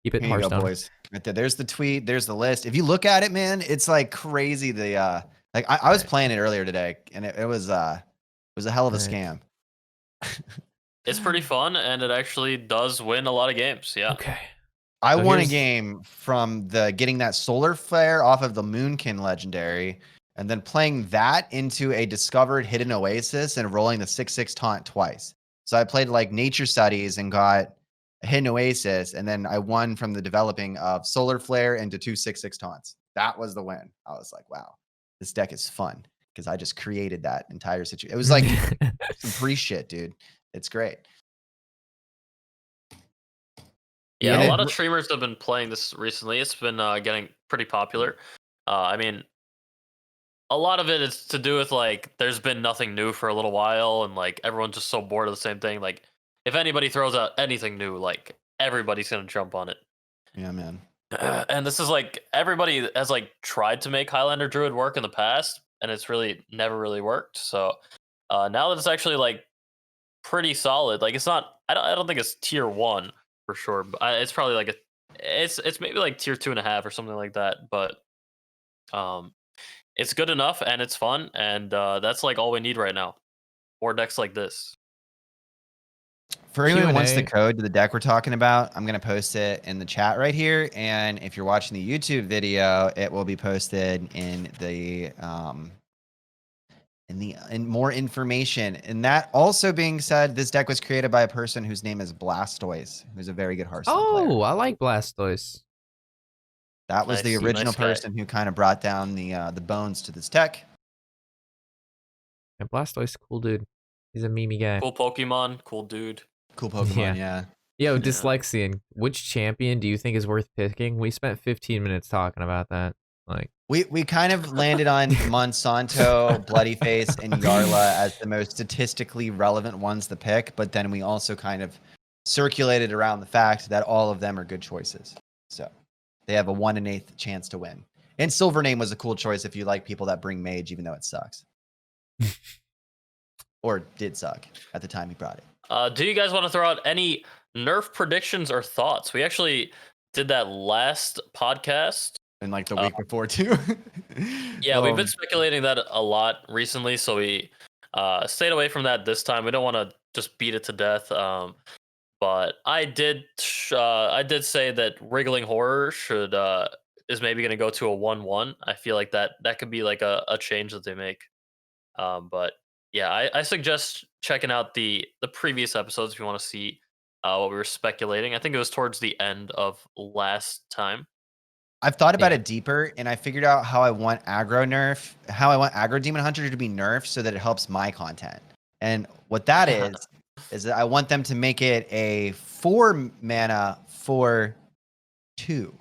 keep it in Hearthstone. Go, boys. Right there. There's the tweet. There's the list. If you look at it, man, it's like crazy. The like I was playing it earlier today, and it was a hell of a scam. It's pretty fun, and it actually does win a lot of games. Yeah. Okay. I So won a here's- game from getting that solar flare off of the Moonkin legendary, and then playing that into a discovered hidden oasis and rolling the 6/6 taunt twice. So I played like nature studies and got a hidden oasis, and then I won from the developing of solar flare into 2 6/6 taunts. That was the win. I was like, wow, this deck is fun because I just created that entire situation. It was like some pre-shit, dude. It's great. Yeah, Yeah. a lot of streamers have been playing this recently. It's been getting pretty popular. I mean, a lot of it is to do with like there's been nothing new for a little while, and like everyone's just so bored of the same thing. Like, if anybody throws out anything new, like everybody's gonna jump on it. Yeah, man. And this is like everybody has like tried to make Highlander Druid work in the past, and it's really never really worked. So now that it's actually like pretty solid, like it's not. I don't think it's tier 1 for sure, but it's probably like it's maybe like tier 2.5 or something like that. But it's good enough and it's fun, and that's like all we need right now. More decks like this. For anyone who wants the Q&A. code to the deck we're talking about, I'm going to post it in the chat right here. And if you're watching the YouTube video, it will be posted in more information. And that also being said, this deck was created by a person whose name is Blastoise, who's a very good Hearthstone player. Oh, I like Blastoise. That was the Nice, original nice guy. person who kind of brought down the bones to this deck. And Blastoise, cool dude. He's a meme guy. Cool Pokemon, cool dude. Cool Pokemon, yeah. Yo, Yeah. Dyslexian, which champion do you think is worth picking? We spent 15 minutes talking about that. Like, We kind of landed on Monsanto, Bloodyface, and Yarla as the most statistically relevant ones to pick, but then we also kind of circulated around the fact that all of them are good choices. So they have a 1 1/8 chance to win. And Silvername was a cool choice if you like people that bring Mage, even though it sucks. Or did suck at the time he brought it. Do you guys want to throw out any nerf predictions or thoughts? We actually did that last podcast. And like the week before too. Yeah, we've been speculating that a lot recently, so we stayed away from that this time. We don't want to just beat it to death. But I did say that Wriggling Horror is maybe going to go to a 1/1. I feel like that could be like a change that they make. But yeah, I suggest checking out the previous episodes if you want to see what we were speculating. I think it was towards the end of last time. I've thought about Yeah. it deeper, and I figured out how I want aggro Demon Hunter to be nerfed so that it helps my content. And what that is that I want them to make it a 4 mana for 2,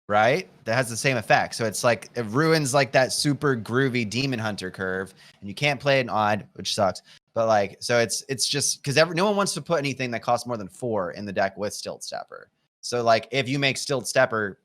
right? That has the same effect. So it's like it ruins like that super groovy Demon Hunter curve, and you can't play it in odd, which sucks. But like, so it's just because no one wants to put anything that costs more than 4 in the deck with Stilt Stepper. So like, if you make Stilt Stepper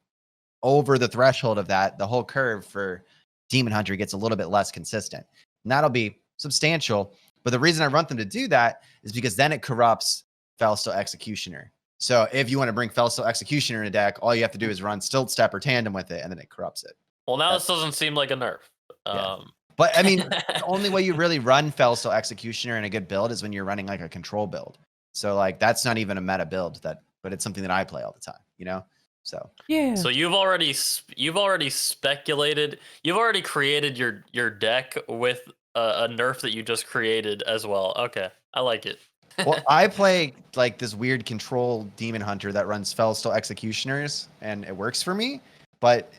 over the threshold of that, the whole curve for Demon Hunter gets a little bit less consistent. And that'll be substantial. But the reason I want them to do that is because then it corrupts Felsteel Executioner. So if you want to bring Felsteel Executioner in a deck, all you have to do is run Stilt Stepper tandem with it, and then it corrupts it. Well, now this doesn't seem like a nerf. Yeah. But I mean, the only way you really run Felsteel Executioner in a good build is when you're running like a control build. So like that's not even a meta build, but it's something that I play all the time, you know? So yeah. So you've already speculated. You've already created your deck with a nerf that you just created as well. Okay, I like it. well, I play like this weird control Demon Hunter that runs Felsteel Executioners, and it works for me. But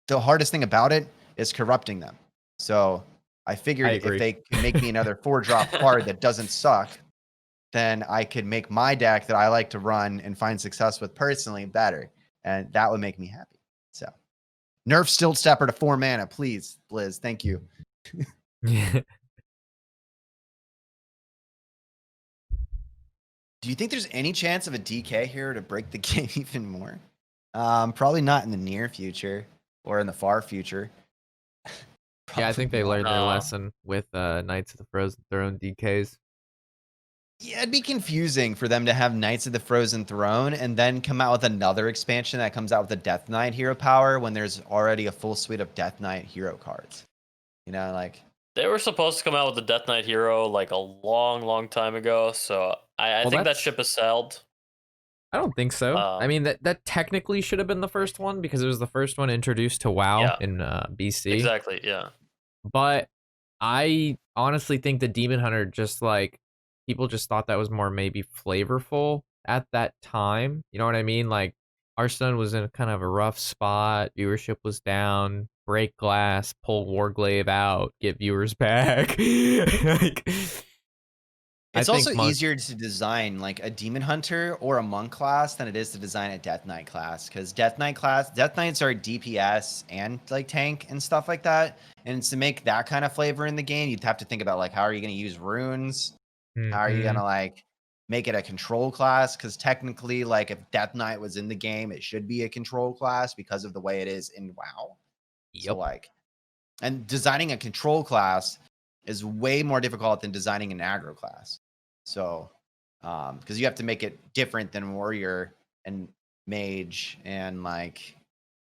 the hardest thing about it is corrupting them. So I figured if they can make me another 4-drop card that doesn't suck, then I could make my deck that I like to run and find success with personally better. And that would make me happy. So nerf Stilt Stepper to 4 mana, please, Blizz. Thank you. Yeah. Do you think there's any chance of a DK here to break the game even more? Probably not in the near future or in the far future. Yeah, I think they Probably learned their No. lesson with Knights of the Frozen Throne DKs. Yeah, it'd be confusing for them to have Knights of the Frozen Throne and then come out with another expansion that comes out with a Death Knight hero power when there's already a full suite of Death Knight hero cards. You know, like They were supposed to come out with the Death Knight hero like a long time ago. So I think that that's- ship has sailed. I don't think so. I mean, that technically should have been the first one because it was the first one introduced to WoW in BC. Exactly, yeah. But I honestly think the Demon Hunter just like people just thought that was more maybe flavorful at that time. You know what I mean? Like Hearthstone was in kind of a rough spot. Viewership was down. Break glass, pull Warglaive out, get viewers back. Like, it's also easier to design like a Demon Hunter or a Monk class than it is to design a Death Knight class, because Death Knights are DPS and like tank and stuff like that. And to make that kind of flavor in the game, you'd have to think about like how are you going to use runes? How are you going to like make it a control class? Because technically, like if Death Knight was in the game, it should be a control class because of the way it is in WoW. Yep. So like, and designing a control class is way more difficult than designing an aggro class. So, because you have to make it different than warrior and mage and like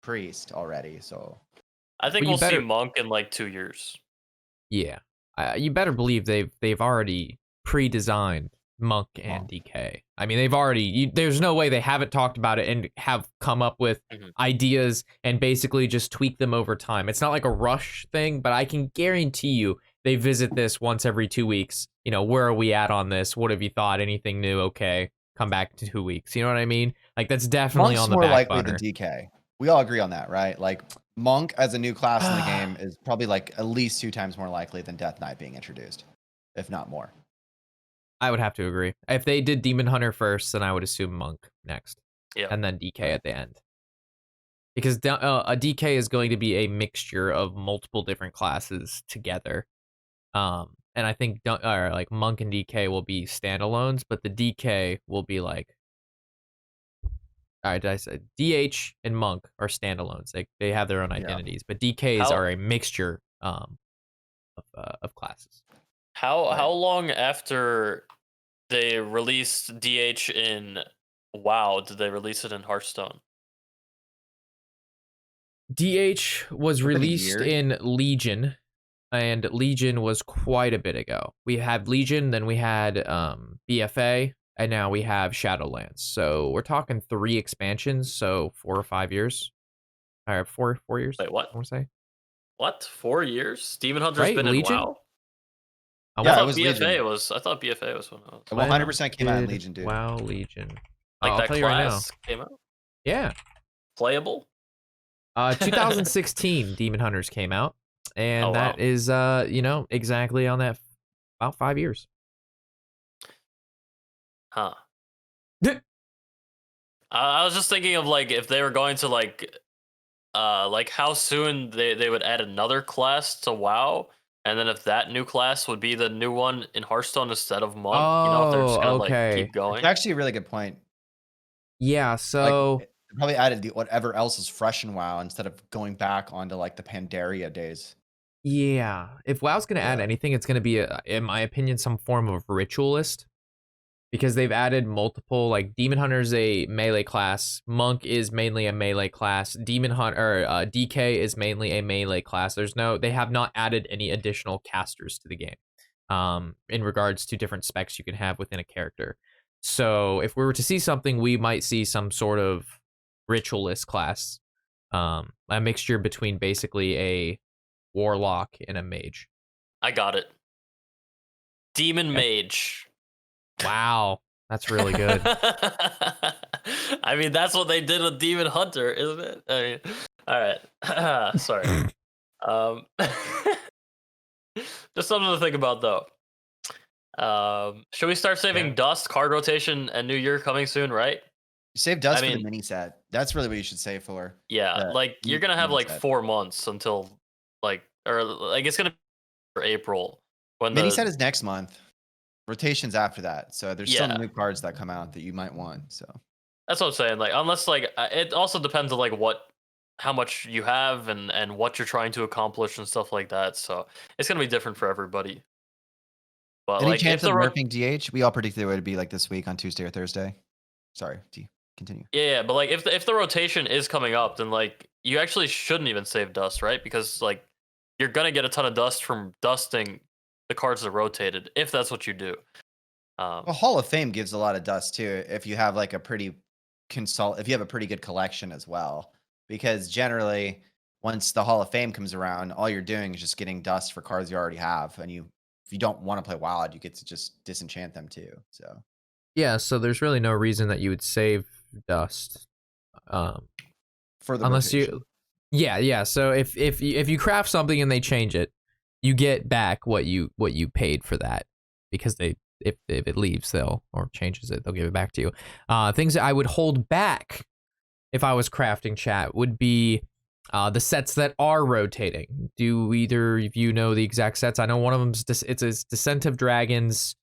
priest already. So, I think we'll see monk in like 2 years. Yeah, you better believe they've already pre-designed monk and DK. I mean, they've already. There's no way they haven't talked about it and have come up with ideas and basically just tweak them over time. It's not like a rush thing, but I can guarantee you they visit this once every 2 weeks. You know, where are we at on this? What have you thought? Anything new? Okay, come back to 2 weeks. You know what I mean? Like that's definitely on the back burner. Monk's more likely than DK. We all agree on that, right? Like monk as a new class in the game is probably like at least 2 times more likely than Death Knight being introduced, if not more. I would have to agree. If they did Demon Hunter first, then I would assume monk next, and then DK at the end. Because a DK is going to be a mixture of multiple different classes together. And I think like monk and DK will be standalones, but the DK will be like, all right, did I say DH and monk are standalones? They have their own identities, but DKs are a mixture of classes. How long after they released DH in WoW did they release it in Hearthstone? DH was released in Legion. And Legion was quite a bit ago. We had Legion, then we had BFA, and now we have Shadowlands. So we're talking 3 expansions, so 4 or 5 years. All right, 4 years. Wait, what? I want to say. What? 4 years? Demon Hunter's been Legion? in WoW? I thought BFA was when it was. 100% came out in Legion, dude. WoW Legion. Like that class came out? Yeah. Playable? 2016 Demon Hunters came out. And that is, exactly on that about 5 years. Huh. I was just thinking of like if they were going to like how soon they would add another class to WoW, and then if that new class would be the new one in Hearthstone instead of monk. If they're just gonna like keep going. It's actually a really good point. Yeah, so like, they probably added whatever else is fresh in WoW instead of going back onto like the Pandaria days. Yeah, if WoW's going to add anything, it's going to be, in my opinion, some form of ritualist. Because they've added multiple, like Demon Hunter's a melee class, Monk is mainly a melee class, Demon Hunter, DK is mainly a melee class. They have not added any additional casters to the game, in regards to different specs you can have within a character. So if we were to see something, we might see some sort of ritualist class, a mixture between basically a warlock and a mage. I got it. Demon Mage. Wow, that's really good. I mean, that's what they did with Demon Hunter, isn't it? I mean, all right. Sorry. Just something to think about, though. Should we start saving dust, card rotation, and New Year coming soon, right? Save dust for the mini set. That's really what you should save for. Yeah, like you're gonna have like 4 months until it's gonna be for April when mini set is next month. Rotations after that, so there's some new cards that come out that you might want. So that's what I'm saying. Like, unless like it also depends on like how much you have and what you're trying to accomplish and stuff like that. So it's gonna be different for everybody. But any chance of nerfing DH? We all predicted it would be like this week on Tuesday or Thursday. Sorry, continue. Yeah, but like if the rotation is coming up, then like you actually shouldn't even save dust, right? Because like you're gonna get a ton of dust from dusting the cards that rotated, if that's what you do. Well, Hall of Fame gives a lot of dust too. If you have like a pretty if you have a pretty good collection as well, because generally once the Hall of Fame comes around, all you're doing is just getting dust for cards you already have, and if you don't want to play Wild, you get to just disenchant them too. So yeah, so there's really no reason that you would save dust, for the unless rotation. yeah. So if you craft something and they change it, you get back what you paid for that, because if it leaves, or changes it, they'll give it back to you. Things that I would hold back if I was crafting, chat, would be the sets that are rotating. Do either of you know the exact sets? I know one of them's it's Descent of Dragons,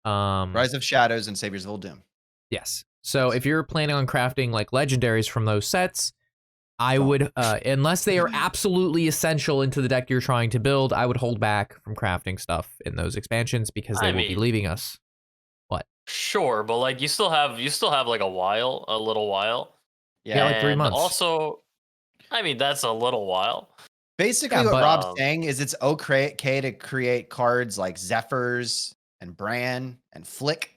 Rise of Shadows, and Saviors of Doom. Yes. So if you're planning on crafting like legendaries from those sets, I would, unless they are absolutely essential into the deck you're trying to build, I would hold back from crafting stuff in those expansions, because they will be leaving us. What? Sure, but like you still have like a little while. Yeah, like 3 months. Also, I mean, that's a little while. Basically, what Rob's saying is it's okay to create cards like Zephyrs and Bran and Flick,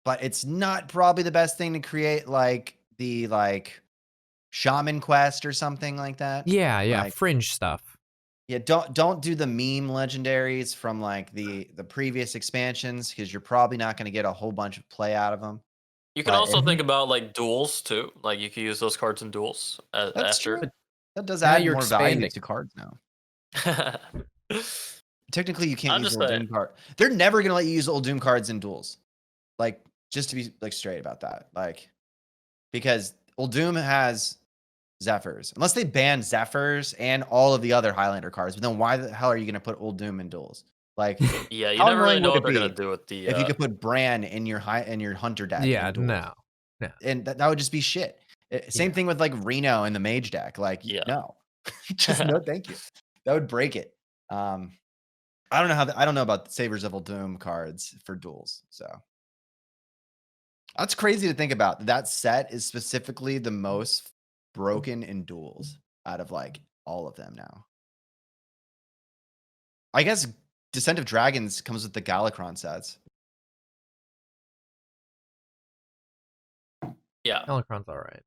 but it's not probably the best thing to create like the Shaman Quest or something like that. Yeah, like, fringe stuff. Yeah, don't do the meme legendaries from like the previous expansions, because you're probably not going to get a whole bunch of play out of them. You can also think about like duels too. Like you can use those cards in duels. That's true. That does add more expanding. value to cards now. Technically, you can't use old saying. Doom card. They're never going to let you use old Doom cards in duels. Like, just to be like straight about that. Like, because old Doom has Zephyrs. Unless they ban Zephyrs and all of the other Highlander cards, but then why the hell are you going to put old Doom in duels? Like, yeah, you never really know what they're going to do with the. If you could put Bran in your Hunter deck. Yeah, no. And that would just be shit. Same thing with like Reno in the Mage deck. Like, no, just no, thank you. That would break it. I don't know about the Saviors of Doom cards for duels. So that's crazy to think about. That set is specifically the most broken in duels out of like all of them now. I guess Descent of Dragons comes with the Galakron sets. Yeah, Galakron's all right.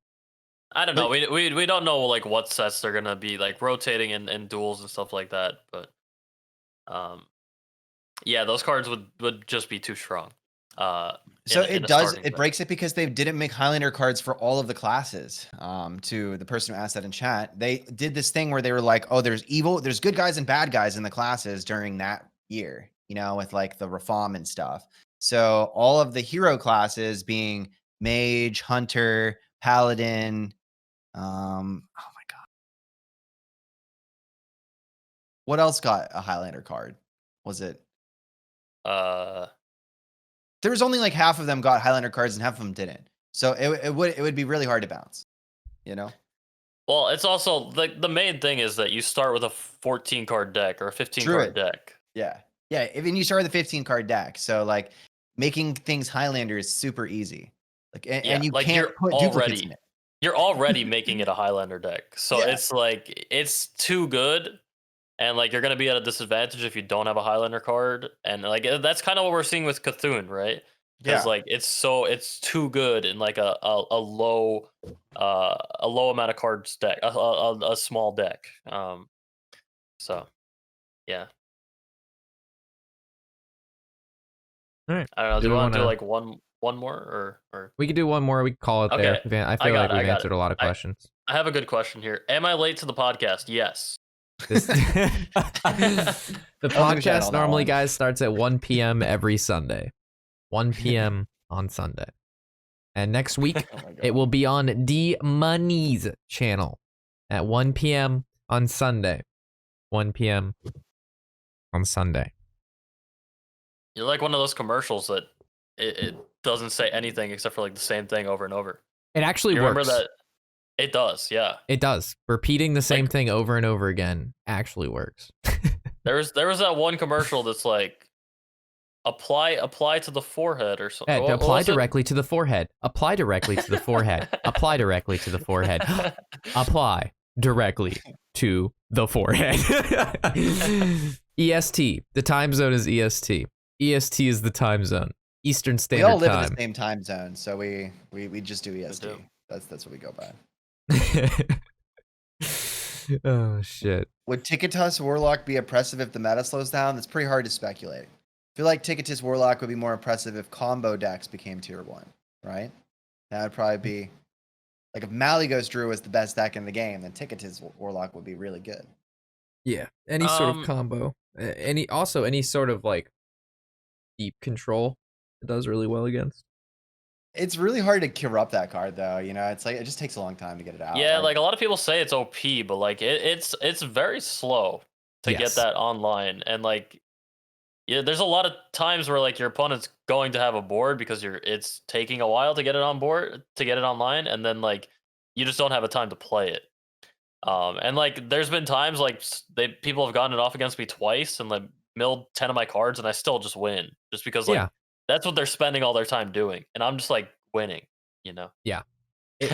I don't know. We don't know like what sets they're gonna be like rotating in duels and stuff like that. But yeah, those cards would just be too strong. So it breaks it because they didn't make Highlander cards for all of the classes. To the person who asked that in chat, they did this thing where they were like, oh, there's good guys and bad guys in the classes during that year, with like the Reform and stuff. So all of the hero classes being Mage, Hunter, Paladin. Oh my god, what else got a Highlander card? Was it? There was only like half of them got Highlander cards and half of them didn't. So it would be really hard to bounce, Well, it's also like the main thing is that you start with a 14 card deck or a 15 card deck. Yeah. Even you start with a 15 card deck, so like making things Highlander is super easy. Like and you like can't put duplicates in it. You're already making it a Highlander deck, so it's like it's too good. And like you're gonna be at a disadvantage if you don't have a Highlander card, and like that's kind of what we're seeing with Cthulhu, right? Because like it's too good in like a low amount of cards deck, a small deck. So yeah. All right. I don't know. Do you want to do like one more or? We could do one more. We can call it there. I feel like we've answered a lot of questions. I have a good question here. Am I late to the podcast? Yes. The podcast normally, guys, starts at 1 p.m. every Sunday. 1 p.m. on Sunday. And next week, it will be on Dmoney's channel at 1 p.m. on Sunday. 1 p.m. on Sunday. You're like one of those commercials that it doesn't say anything except for like the same thing over and over. It actually works. Remember that? It does, yeah. It does. Repeating the same thing over and over again actually works. There was that one commercial that's like apply to the forehead or something. Apply directly to the forehead. Apply directly to the forehead. Apply directly to the forehead. Apply directly to the forehead. EST. The time zone is EST. EST is the time zone. Eastern We Standard all live in Time. the same time zone, so we just do EST. do. That's what we go by. Oh shit. Would Ticketus Warlock be oppressive if the meta slows down? That's pretty hard to speculate. I feel like Ticketus Warlock would be more oppressive if combo decks became tier 1, right? That would probably be like if Malygos Druid was the best deck in the game, then Ticketus Warlock would be really good. Yeah, any sort of combo. Any sort of like deep control it does really well against. It's really hard to corrupt that card though, you know. It's like it just takes a long time to get it out. Yeah, like a lot of people say it's OP, but like it's very slow to get that online, and like yeah, there's a lot of times where like your opponent's going to have a board because it's taking a while to get it on board to get it online, and then like you just don't have a time to play it. And like there's been times like people have gotten it off against me twice and like milled 10 of my cards, and I still just win just because like that's what they're spending all their time doing, and I'm just like winning, you know? Yeah. I've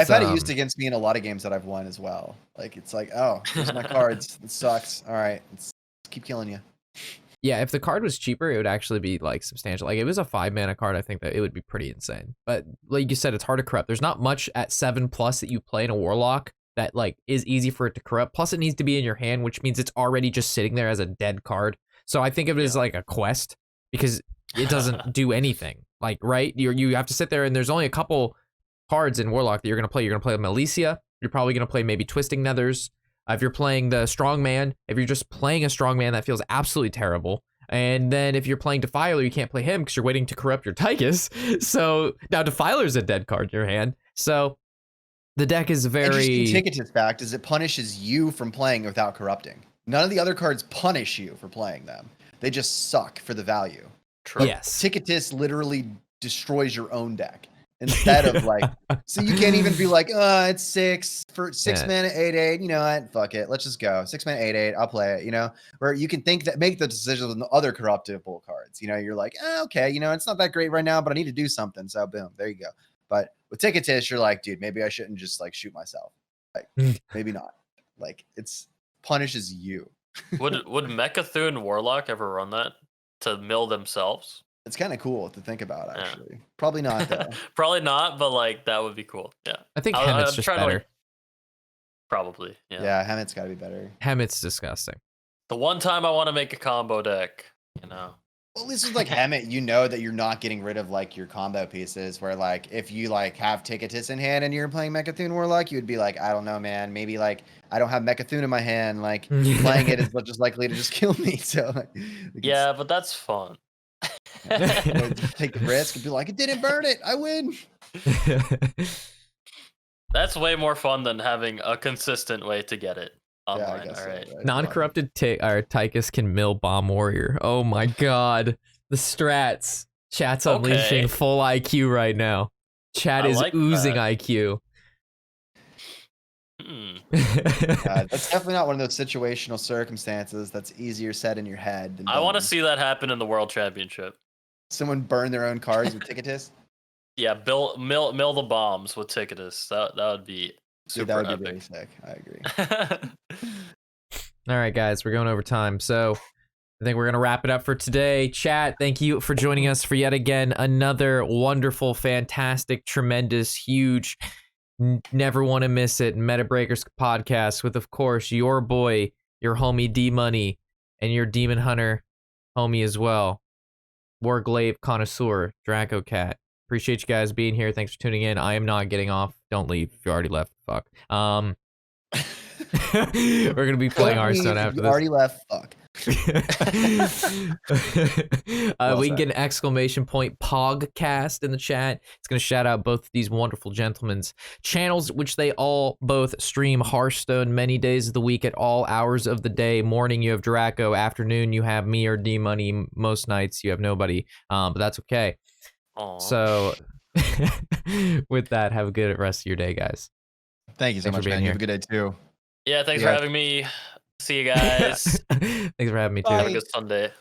had it used against me in a lot of games that I've won as well. Like it's like, oh, here's my cards. It sucks. All right, let's keep killing you. Yeah, if the card was cheaper, it would actually be like substantial. Like if it was a 5-mana card, I think that it would be pretty insane. But like you said, it's hard to corrupt. There's not much at 7+ that you play in a Warlock that like is easy for it to corrupt. Plus, it needs to be in your hand, which means it's already just sitting there as a dead card. So I think of it as like a quest because it doesn't do anything. Like right, you have to sit there, and there's only a couple cards in Warlock that you're gonna play. You're gonna play Malicia. You're probably gonna play maybe Twisting Nethers. If you're playing the Strongman, if you're just playing a Strongman, that feels absolutely terrible. And then if you're playing Defiler, you can't play him because you're waiting to corrupt your Tychus. So now Defiler's a dead card in your hand. So the deck is very... Interesting Ticketus fact is it punishes you from playing without corrupting. None of the other cards punish you for playing them. They just suck for the value. True. Yes. Ticketus literally destroys your own deck. Instead of like, so you can't even be like, it's 6 for 6 mana, 8/8. You know what? Fuck it. Let's just go 6 mana, 8/8. I'll play it. You know, where you can make the decisions on the other corruptible cards. You know, you're like, okay, you know, it's not that great right now, but I need to do something. So boom, there you go. But with Ticketus, you're like, dude, maybe I shouldn't just like shoot myself. Like, maybe not. Like, it's punishes you. would Mechathune Warlock ever run that to mill themselves? It's kind of cool to think about, actually. Yeah. Probably not, though. Probably not, but like that would be cool. Yeah. I think Hemmett's just better. Like, probably. Yeah. Yeah, Hemmett's got to be better. Hemmett's disgusting. The one time I want to make a combo deck, you know. Well, this is like Hemmett, you know that you're not getting rid of like your combo pieces where like if you like have Ticketus in hand and you're playing Mechathune Warlock, you would be like, I don't know, man, maybe like I don't have Mechathune in my hand, like playing it is just likely to just kill me. So like, yeah, but that's fun. Take the risk and be like, it didn't burn it, I win. That's way more fun than having a consistent way to get it online. Yeah, I guess all right. so, right? Non-corrupted Tychus can mill Bomb Warrior. Oh my god. The strats. Chat's unleashing full IQ right now. Chat is like oozing that. IQ. That's definitely not one of those situational circumstances that's easier said in your head. Than I want to see that happen in the World Championship. Someone burn their own cards with Ticketus? Yeah, mill the bombs with Ticketus. That would be super that would epic. Be really sick. I agree. All right, guys, we're going over time. So I think we're going to wrap it up for today. Chat, thank you for joining us for yet again another wonderful, fantastic, tremendous, huge, never want to miss it Metabreakers podcast with, of course, your boy, your homie D-Money, and your Demon Hunter homie as well. Warglaive Connoisseur, DracoCatt. Appreciate you guys being here. Thanks for tuning in. I am not getting off. Don't leave if you already left. Fuck. We're gonna be playing Hearthstone after this. You already left. Fuck. We can get an exclamation point POGcast in the chat. It's gonna shout out both these wonderful gentlemen's channels, which they all both stream Hearthstone many days of the week at all hours of the day. Morning you have Draco, afternoon you have me or D-Money, most nights you have nobody, but that's okay. Aww. So with that, have a good rest of your day, guys. Thank you so much, man. You have a good day too. Yeah, thanks for having me. See you guys. Thanks for having me too. Have a good Sunday.